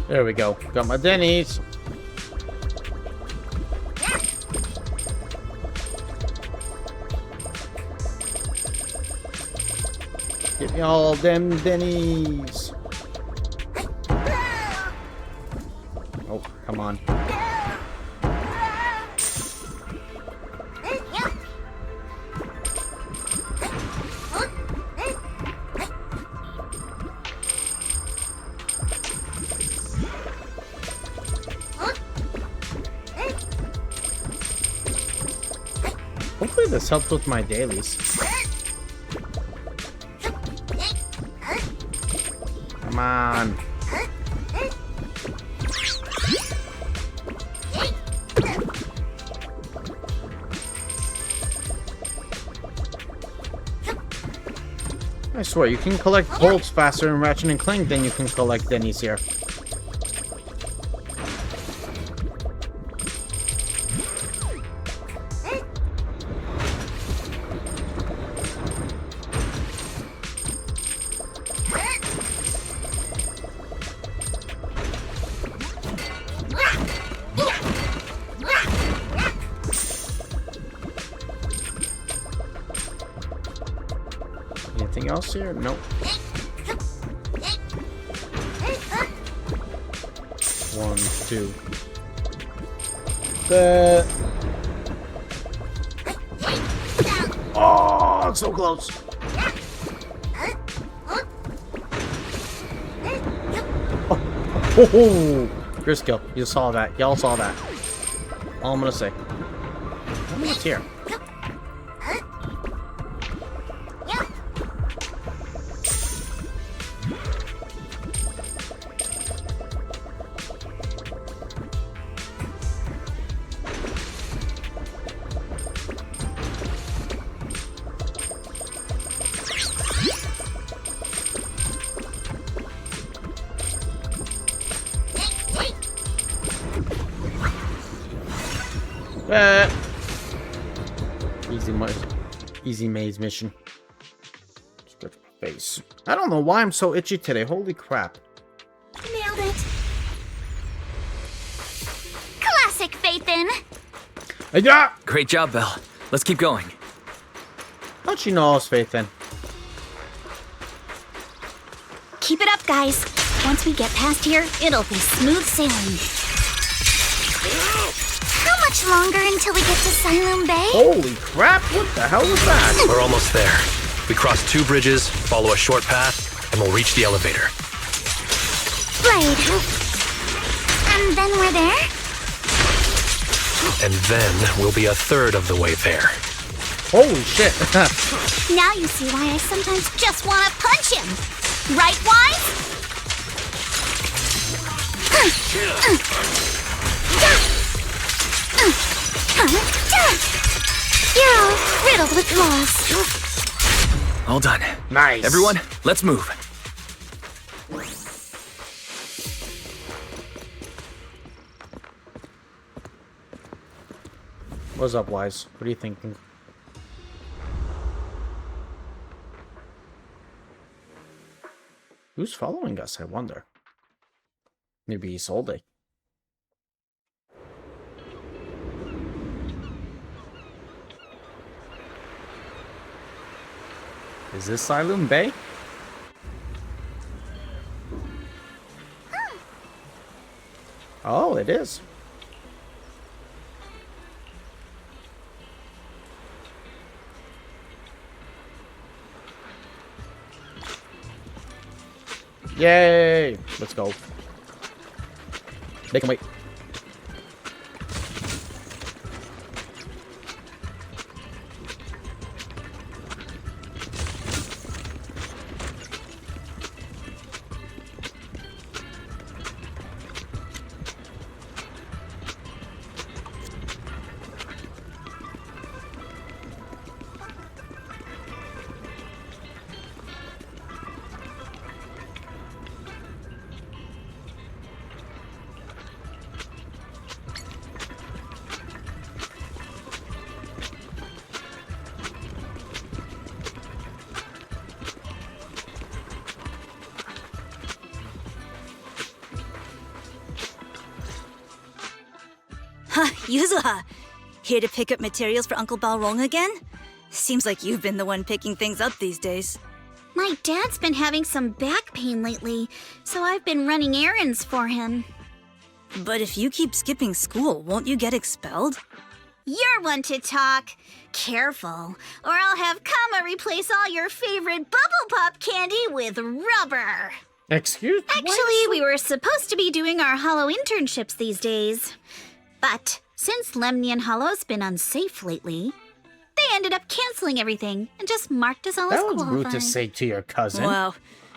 There we go. Got my Denny's. Give me all them Denny's. Oh, come on. Hopefully this helps with my dailies. Come on. I swear, you can collect bolts faster in Ratchet and Clank than you can collect Denny's here. else here? Nope. One, two. Oh, so close. Oh, your skill. You saw that. Y'all saw that. All I'm gonna say. How many is here? Easy maze mission. Stretch my face. I don't know why I'm so itchy today. Holy crap. Nailed it. Classic, Phaethon. Yeah. Great job, Belle. Let's keep going. How'd she know I was Phaethon? Keep it up, guys. Once we get past here, it'll be smooth sailing. How much longer until we get to Siloam Bay? Holy crap, what the hell was that? We're almost there. We cross 2 bridges, follow a short path, and we'll reach the elevator. Right. And then we're there? And then we'll be a third of the way there. Holy shit. Now you see why I sometimes just want to punch him. Right, Wise? You're all riddled with flaws. All done. Nice. Everyone, let's move. What's up, Wise? What are you thinking? Who's following us, I wonder? Maybe Isolde. Is this Siloam Bay? Oh, it is. Yay! Let's go. They can wait. Yuzuha! Here to pick up materials for Uncle Balrog again? Seems like you've been the one picking things up these days. My dad's been having some back pain lately, so I've been running errands for him. But if you keep skipping school, won't you get expelled? You're one to talk. Careful, or I'll have Kama replace all your favorite Bubble Pop candy with rubber. Excuse me? Actually, we were supposed to be doing our Hollow internships these days. But since Lemnian Hollow's been unsafe lately, they ended up canceling everything and just marked us all as That was qualified. rude to say to your cousin. Wow,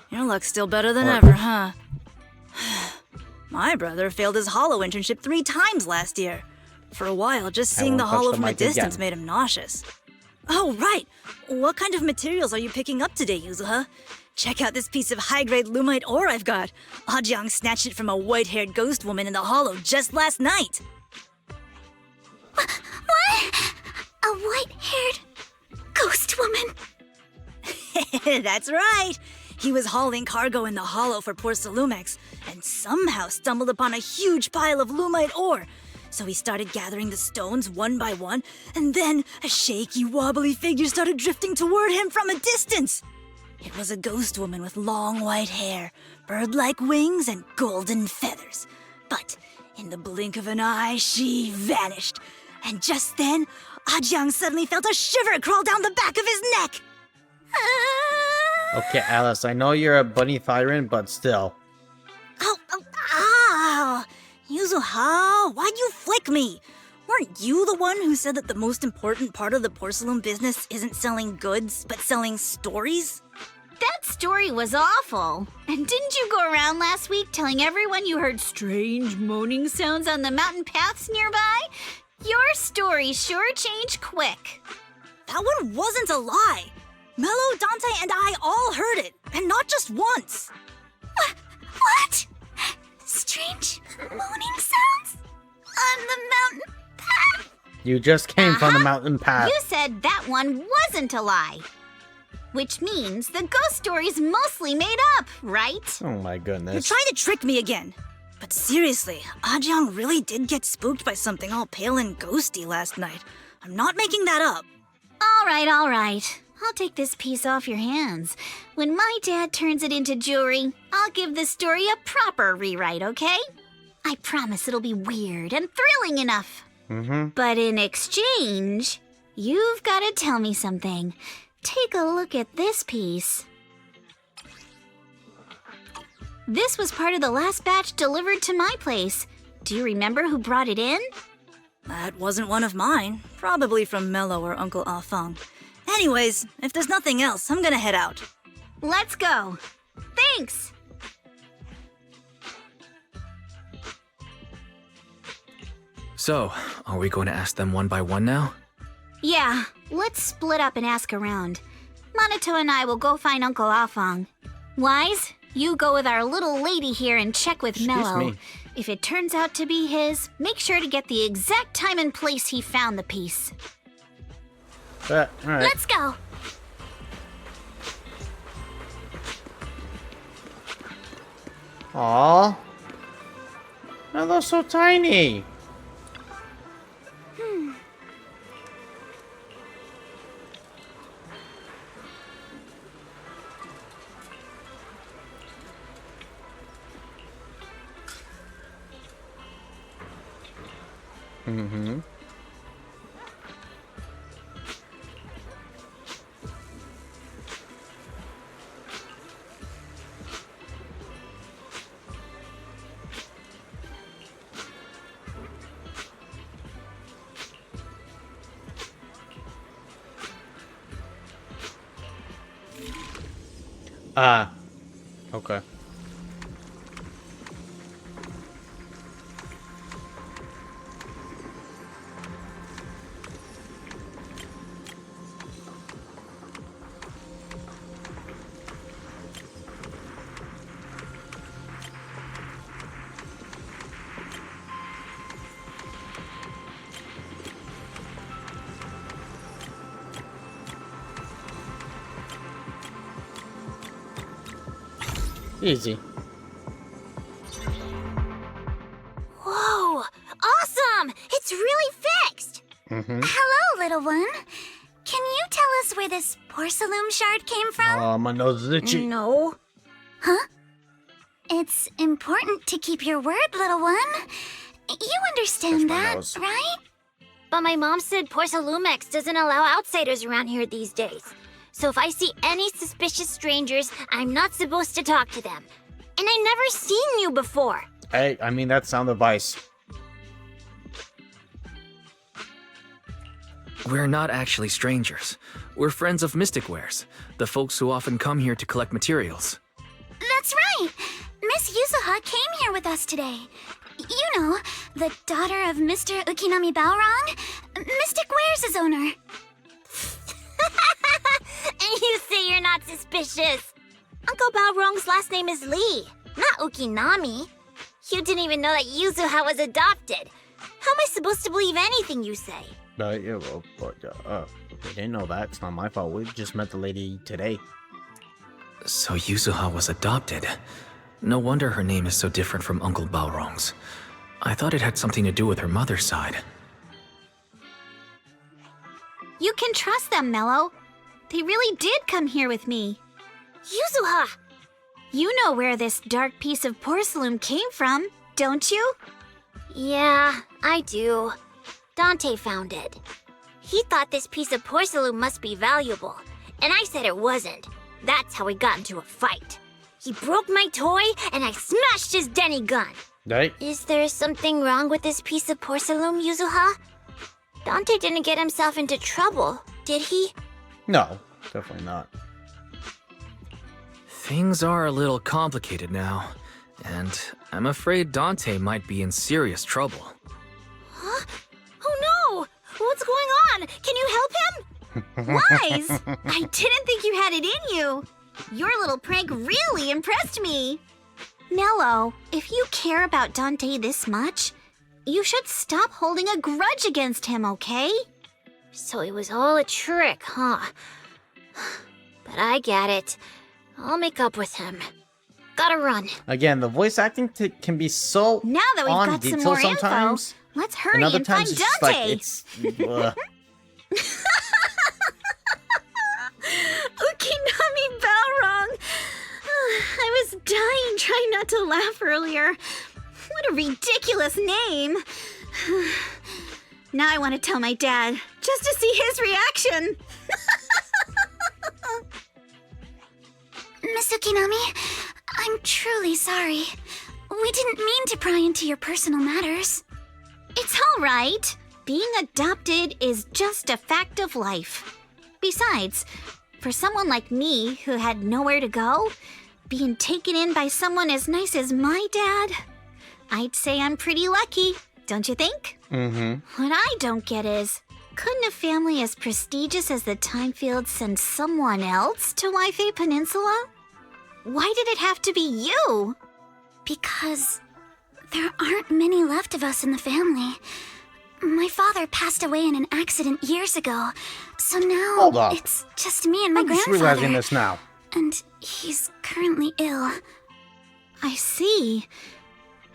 your luck's still better than ever, huh? My brother failed his Hollow internship 3 times last year. For a while, just seeing the Hollow from a distance made him nauseous. Oh, right. What kind of materials are you picking up today, Yuzuha? Check out this piece of high-grade lumite ore I've got. Ajiang snatched it from a white-haired ghost woman in the Hollow just last night. What? A white-haired ghost woman? That's right. He was hauling cargo in the Hollow for poor Salumex, and somehow stumbled upon a huge pile of lumite ore. So he started gathering the stones one by one, and then a shaky, wobbly figure started drifting toward him from a distance. It was a ghost woman with long white hair, bird-like wings, and golden feathers. But in the blink of an eye, she vanished. And just then, Ajiang suddenly felt a shiver crawl down the back of his neck. Okay, Alice, I know you're a bunny tyrant, but still. Ow! Yuzuha, why'd you flick me? Weren't you the one who said that the most important part of the porcelain business isn't selling goods, but selling stories? That story was awful. And didn't you go around last week telling everyone you heard strange moaning sounds on the mountain paths nearby? Your story sure changed quick. That one wasn't a lie. Mello, Dante, and I all heard it, and not just once. What? Strange moaning sounds? On the mountain path? You just came from the mountain path. You said that one wasn't a lie. Which means the ghost story's mostly made up, right? Oh my goodness. You're trying to trick me again. But seriously, Ajiang really did get spooked by something all pale and ghosty last night. I'm not making that up. All right. I'll take this piece off your hands. When my dad turns it into jewelry, I'll give the story a proper rewrite, okay? I promise it'll be weird and thrilling enough. But in exchange, you've got to tell me something. Take a look at this piece. This was part of the last batch delivered to my place. Do you remember who brought it in? That wasn't one of mine. Probably from Mello or Uncle Afang. Anyways, if there's nothing else, I'm gonna head out. Let's go. Thanks. So, are we going to ask them one by one now? Yeah, let's split up and ask around. Minato and I will go find Uncle Afang. Wise, you go with our little lady here and check with Mello. me. If it turns out to be his, make sure to get the exact time and place he found the piece. All right. Let's go. Aww. Mello's so tiny. Okay. Easy. Whoa! Awesome! It's really fixed! Hello, little one. Can you tell us where this porcelain shard came from? Oh, my nose is itchy. No. Huh? It's important to keep your word, little one. You understand that, nose. right? But my mom said Porcelumex doesn't allow outsiders around here these days. So if I see any suspicious strangers, I'm not supposed to talk to them. And I never seen you before. Hey, I mean, that's sound advice. We're not actually strangers. We're friends of Mystic Wares, the folks who often come here to collect materials. That's right. Miss Yuzuha came here with us today. You know, the daughter of Mr. Ukinami Balrong, Mystic Wares' owner. And you say you're not suspicious. Uncle Balrong's last name is Lee, not Ukinami. You didn't even know that Yuzuha was adopted. How am I supposed to believe anything you say? Yeah, well, but, we didn't know that. It's not my fault. We just met the lady today. So Yuzuha was adopted. No wonder her name is so different from Uncle Balrong's. I thought it had something to do with her mother's side. You can trust them, Mello. They really did come here with me. Yuzuha! You know where this dark piece of porcelain came from, don't you? Yeah, I do. Dante found it. He thought this piece of porcelain must be valuable, and I said it wasn't. That's how we got into a fight. He broke my toy, and I smashed his Denny gun. Right? Is there something wrong with this piece of porcelain, Yuzuha? Dante didn't get himself into trouble, did he? No, definitely not. Things are a little complicated now, and I'm afraid Dante might be in serious trouble. Huh? Oh no! What's going on? Can you help him? Wise! I didn't think you had it in you. Your little prank really impressed me. Nello, if you care about Dante this much, you should stop holding a grudge against him, okay? So it was all a trick, huh? But I get it. I'll make up with him. Gotta run. Again, the voice acting can be so Now that we've on got some detail more sometimes. info, let's hurry and other and times find it's Dante. just like, it's... Ukinami Balrog! I was dying trying not to laugh earlier. What a ridiculous name. Now I want to tell my dad, just to see his reaction. Miss Ukinami, I'm truly sorry. We didn't mean to pry into your personal matters. It's all right. Being adopted is just a fact of life. Besides, for someone like me who had nowhere to go, being taken in by someone as nice as my dad, I'd say I'm pretty lucky, don't you think? Mm-hmm. What I don't get is, couldn't a family as prestigious as the Timefields send someone else to Waifei Peninsula? Why did it have to be you? Because there aren't many left of us in the family. My father passed away in an accident years ago, so now Hold up. it's just me and my I'm just grandfather. realizing this now. And he's currently ill. I see.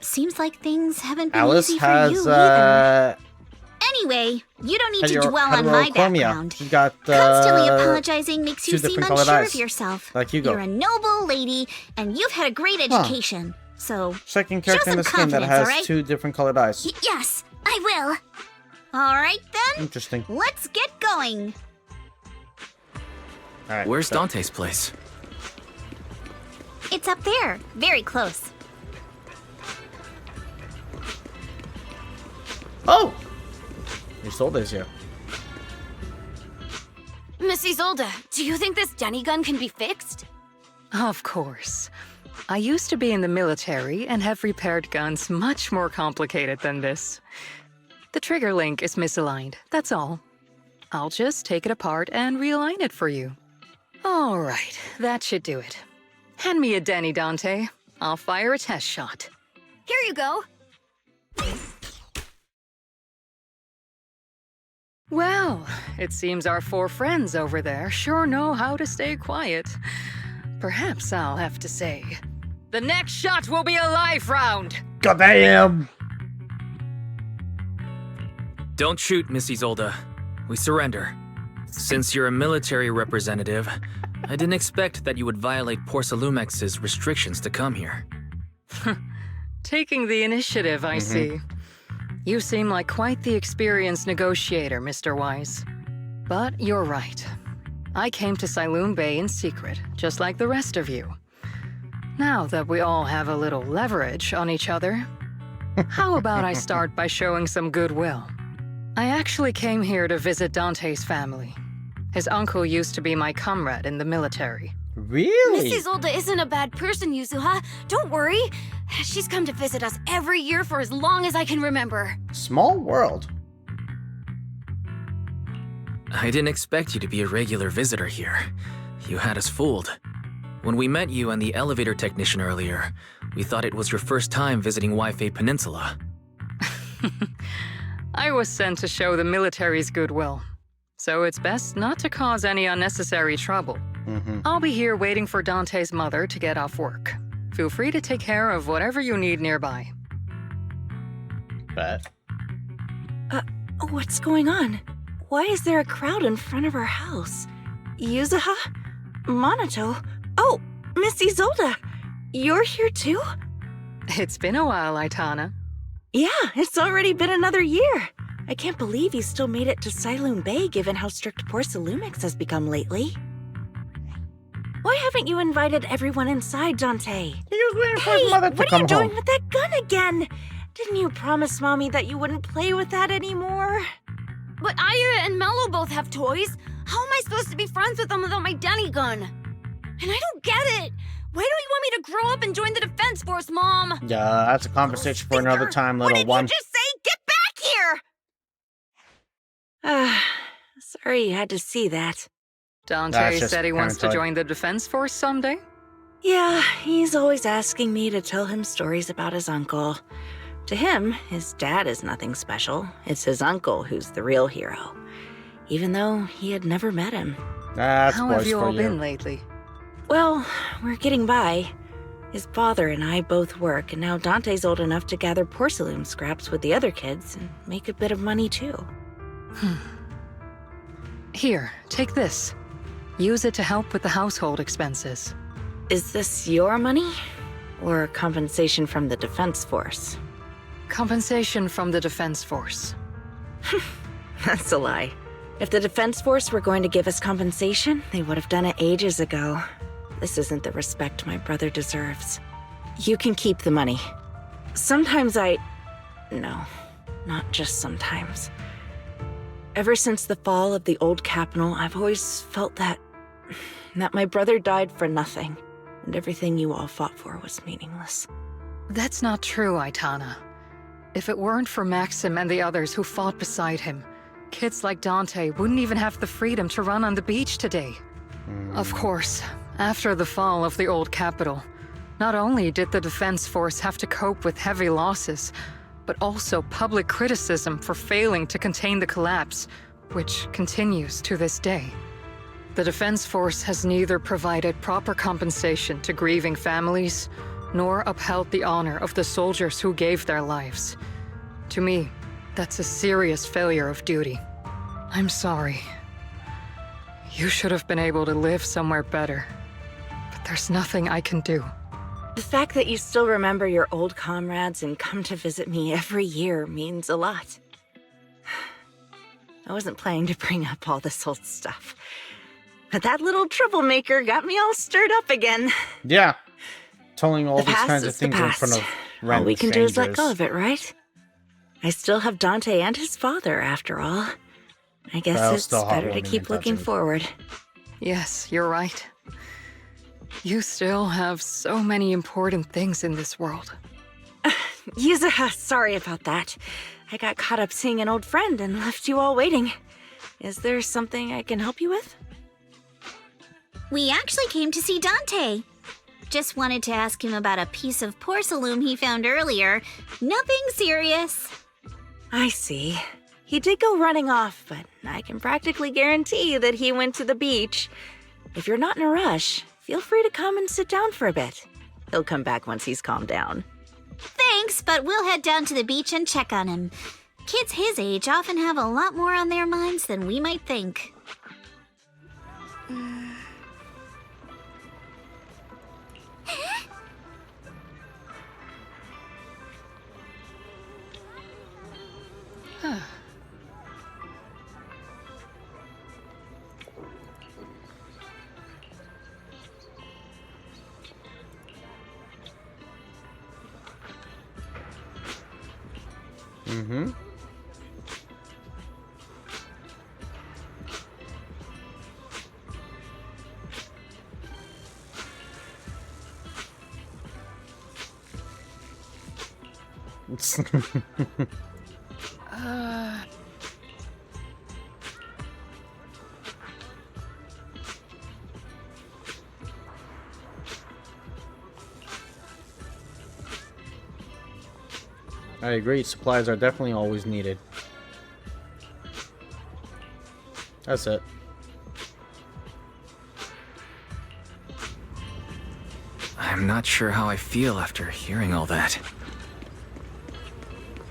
Seems like things haven't been Alice easy for has, you either. Anyway, you don't need to dwell on my background. You got, Constantly apologizing makes you two seem different colored unsure eyes. of yourself. Like Hugo. You're a noble lady, and you've had a great education. So, Second show character in some this game that confidence, has all right? two different colored eyes. Yes, I will. All right, then. Interesting. Let's get going. All right. Where's Dante's place? It's up there, very close. Oh! Isolde's here. Miss Isolde, do you think this Denny gun can be fixed? Of course. I used to be in the military and have repaired guns much more complicated than this. The trigger link is misaligned, that's all. I'll just take it apart and realign it for you. All right, that should do it. Hand me a Denny, Dante. I'll fire a test shot. Here you go. Well, it seems our four friends over there sure know how to stay quiet. Perhaps I'll have to say, the next shot will be a life round! Goddamn! Don't shoot, Miss Isolde. We surrender. Since you're a military representative, I didn't expect that you would violate Porcelumex's restrictions to come here. Taking the initiative, I see. You seem like quite the experienced negotiator, Mr. Wise. But you're right. I came to Siloon Bay in secret, just like the rest of you. Now that we all have a little leverage on each other, how about I start by showing some goodwill? I actually came here to visit Dante's family. His uncle used to be my comrade in the military. Really? Miss Isolde isn't a bad person, Yuzuha. Don't worry. She's come to visit us every year for as long as I can remember. Small world. I didn't expect you to be a regular visitor here. You had us fooled. When we met you and the elevator technician earlier, we thought it was your first time visiting Waifei Peninsula. I was sent to show the military's goodwill, so it's best not to cause any unnecessary trouble. I'll be here waiting for Dante's mother to get off work. Feel free to take care of whatever you need nearby. Bet. What's going on? Why is there a crowd in front of our house? Yuzuha? Monato? Oh, Miss Isolde, you're here too? It's been a while, Aitana. Yeah, it's already been another year. I can't believe you still made it to Siloon Bay given how strict Porsalumix has become lately. Why haven't you invited everyone inside, Dante? He was waiting for his mother to what come are you doing home. with that gun again? Didn't you promise Mommy that you wouldn't play with that anymore? But Aya and Mello both have toys. How am I supposed to be friends with them without my Denny gun? And I don't get it. Why do you want me to grow up and join the Defense Force, Mom? Yeah, that's a conversation for another time, What little did one. you just say? Get back here! Sorry you had to see that. Dante said he wants to join the Defense Force someday? Yeah, he's always asking me to tell him stories about his uncle. To him, his dad is nothing special. It's his uncle who's the real hero, even though he had never met him. That's How have you all been lately? Well, we're getting by. His father and I both work, and now Dante's old enough to gather porcelain scraps with the other kids and make a bit of money too. Here, take this. Use it to help with the household expenses. Is this your money? Or compensation from the Defense Force? Compensation from the Defense Force. That's a lie. If the Defense Force were going to give us compensation, they would have done it ages ago. This isn't the respect my brother deserves. You can keep the money. Sometimes No, not just sometimes. Ever since the fall of the old capital, I've always felt that my brother died for nothing, and everything you all fought for was meaningless. That's not true, Aitana. If it weren't for Maxim and the others who fought beside him, kids like Dante wouldn't even have the freedom to run on the beach today. Of course, after the fall of the old capital, not only did the Defense Force have to cope with heavy losses, but also public criticism for failing to contain the collapse, which continues to this day. The Defense Force has neither provided proper compensation to grieving families, nor upheld the honor of the soldiers who gave their lives. To me, that's a serious failure of duty. I'm sorry. You should have been able to live somewhere better, but there's nothing I can do. The fact that you still remember your old comrades and come to visit me every year means a lot. I wasn't planning to bring up all this old stuff, but that little troublemaker got me all stirred up again. Yeah. Telling all The these past kinds of is the things in front past. of random All we can do is let go strangers. of it, right? I still have Dante and his father, after all. I guess Belle's it's still better to heartwarming keep and looking touching. forward. Yes, you're right. You still have so many important things in this world. Yuza, sorry about that. I got caught up seeing an old friend and left you all waiting. Is there something I can help you with? We actually came to see Dante. Just wanted to ask him about a piece of porcelain he found earlier. Nothing serious. I see. He did go running off, but I can practically guarantee that he went to the beach. If you're not in a rush, feel free to come and sit down for a bit. He'll come back once he's calmed down. Thanks, but we'll head down to the beach and check on him. Kids his age often have a lot more on their minds than we might think. Mm-hmm. I agree, supplies are definitely always needed. That's it. I'm not sure how I feel after hearing all that.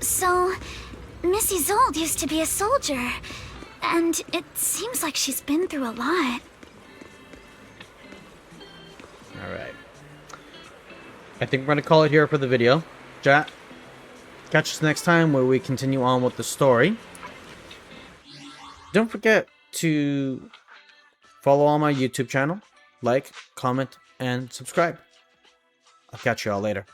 So, Miss Isolde used to be a soldier, and it seems like she's been through a lot. Alright. I think we're going to call it here for the video. Chat. Catch us next time where we continue on with the story. Don't forget to follow on my YouTube channel, like, comment, and subscribe. I'll catch you all later.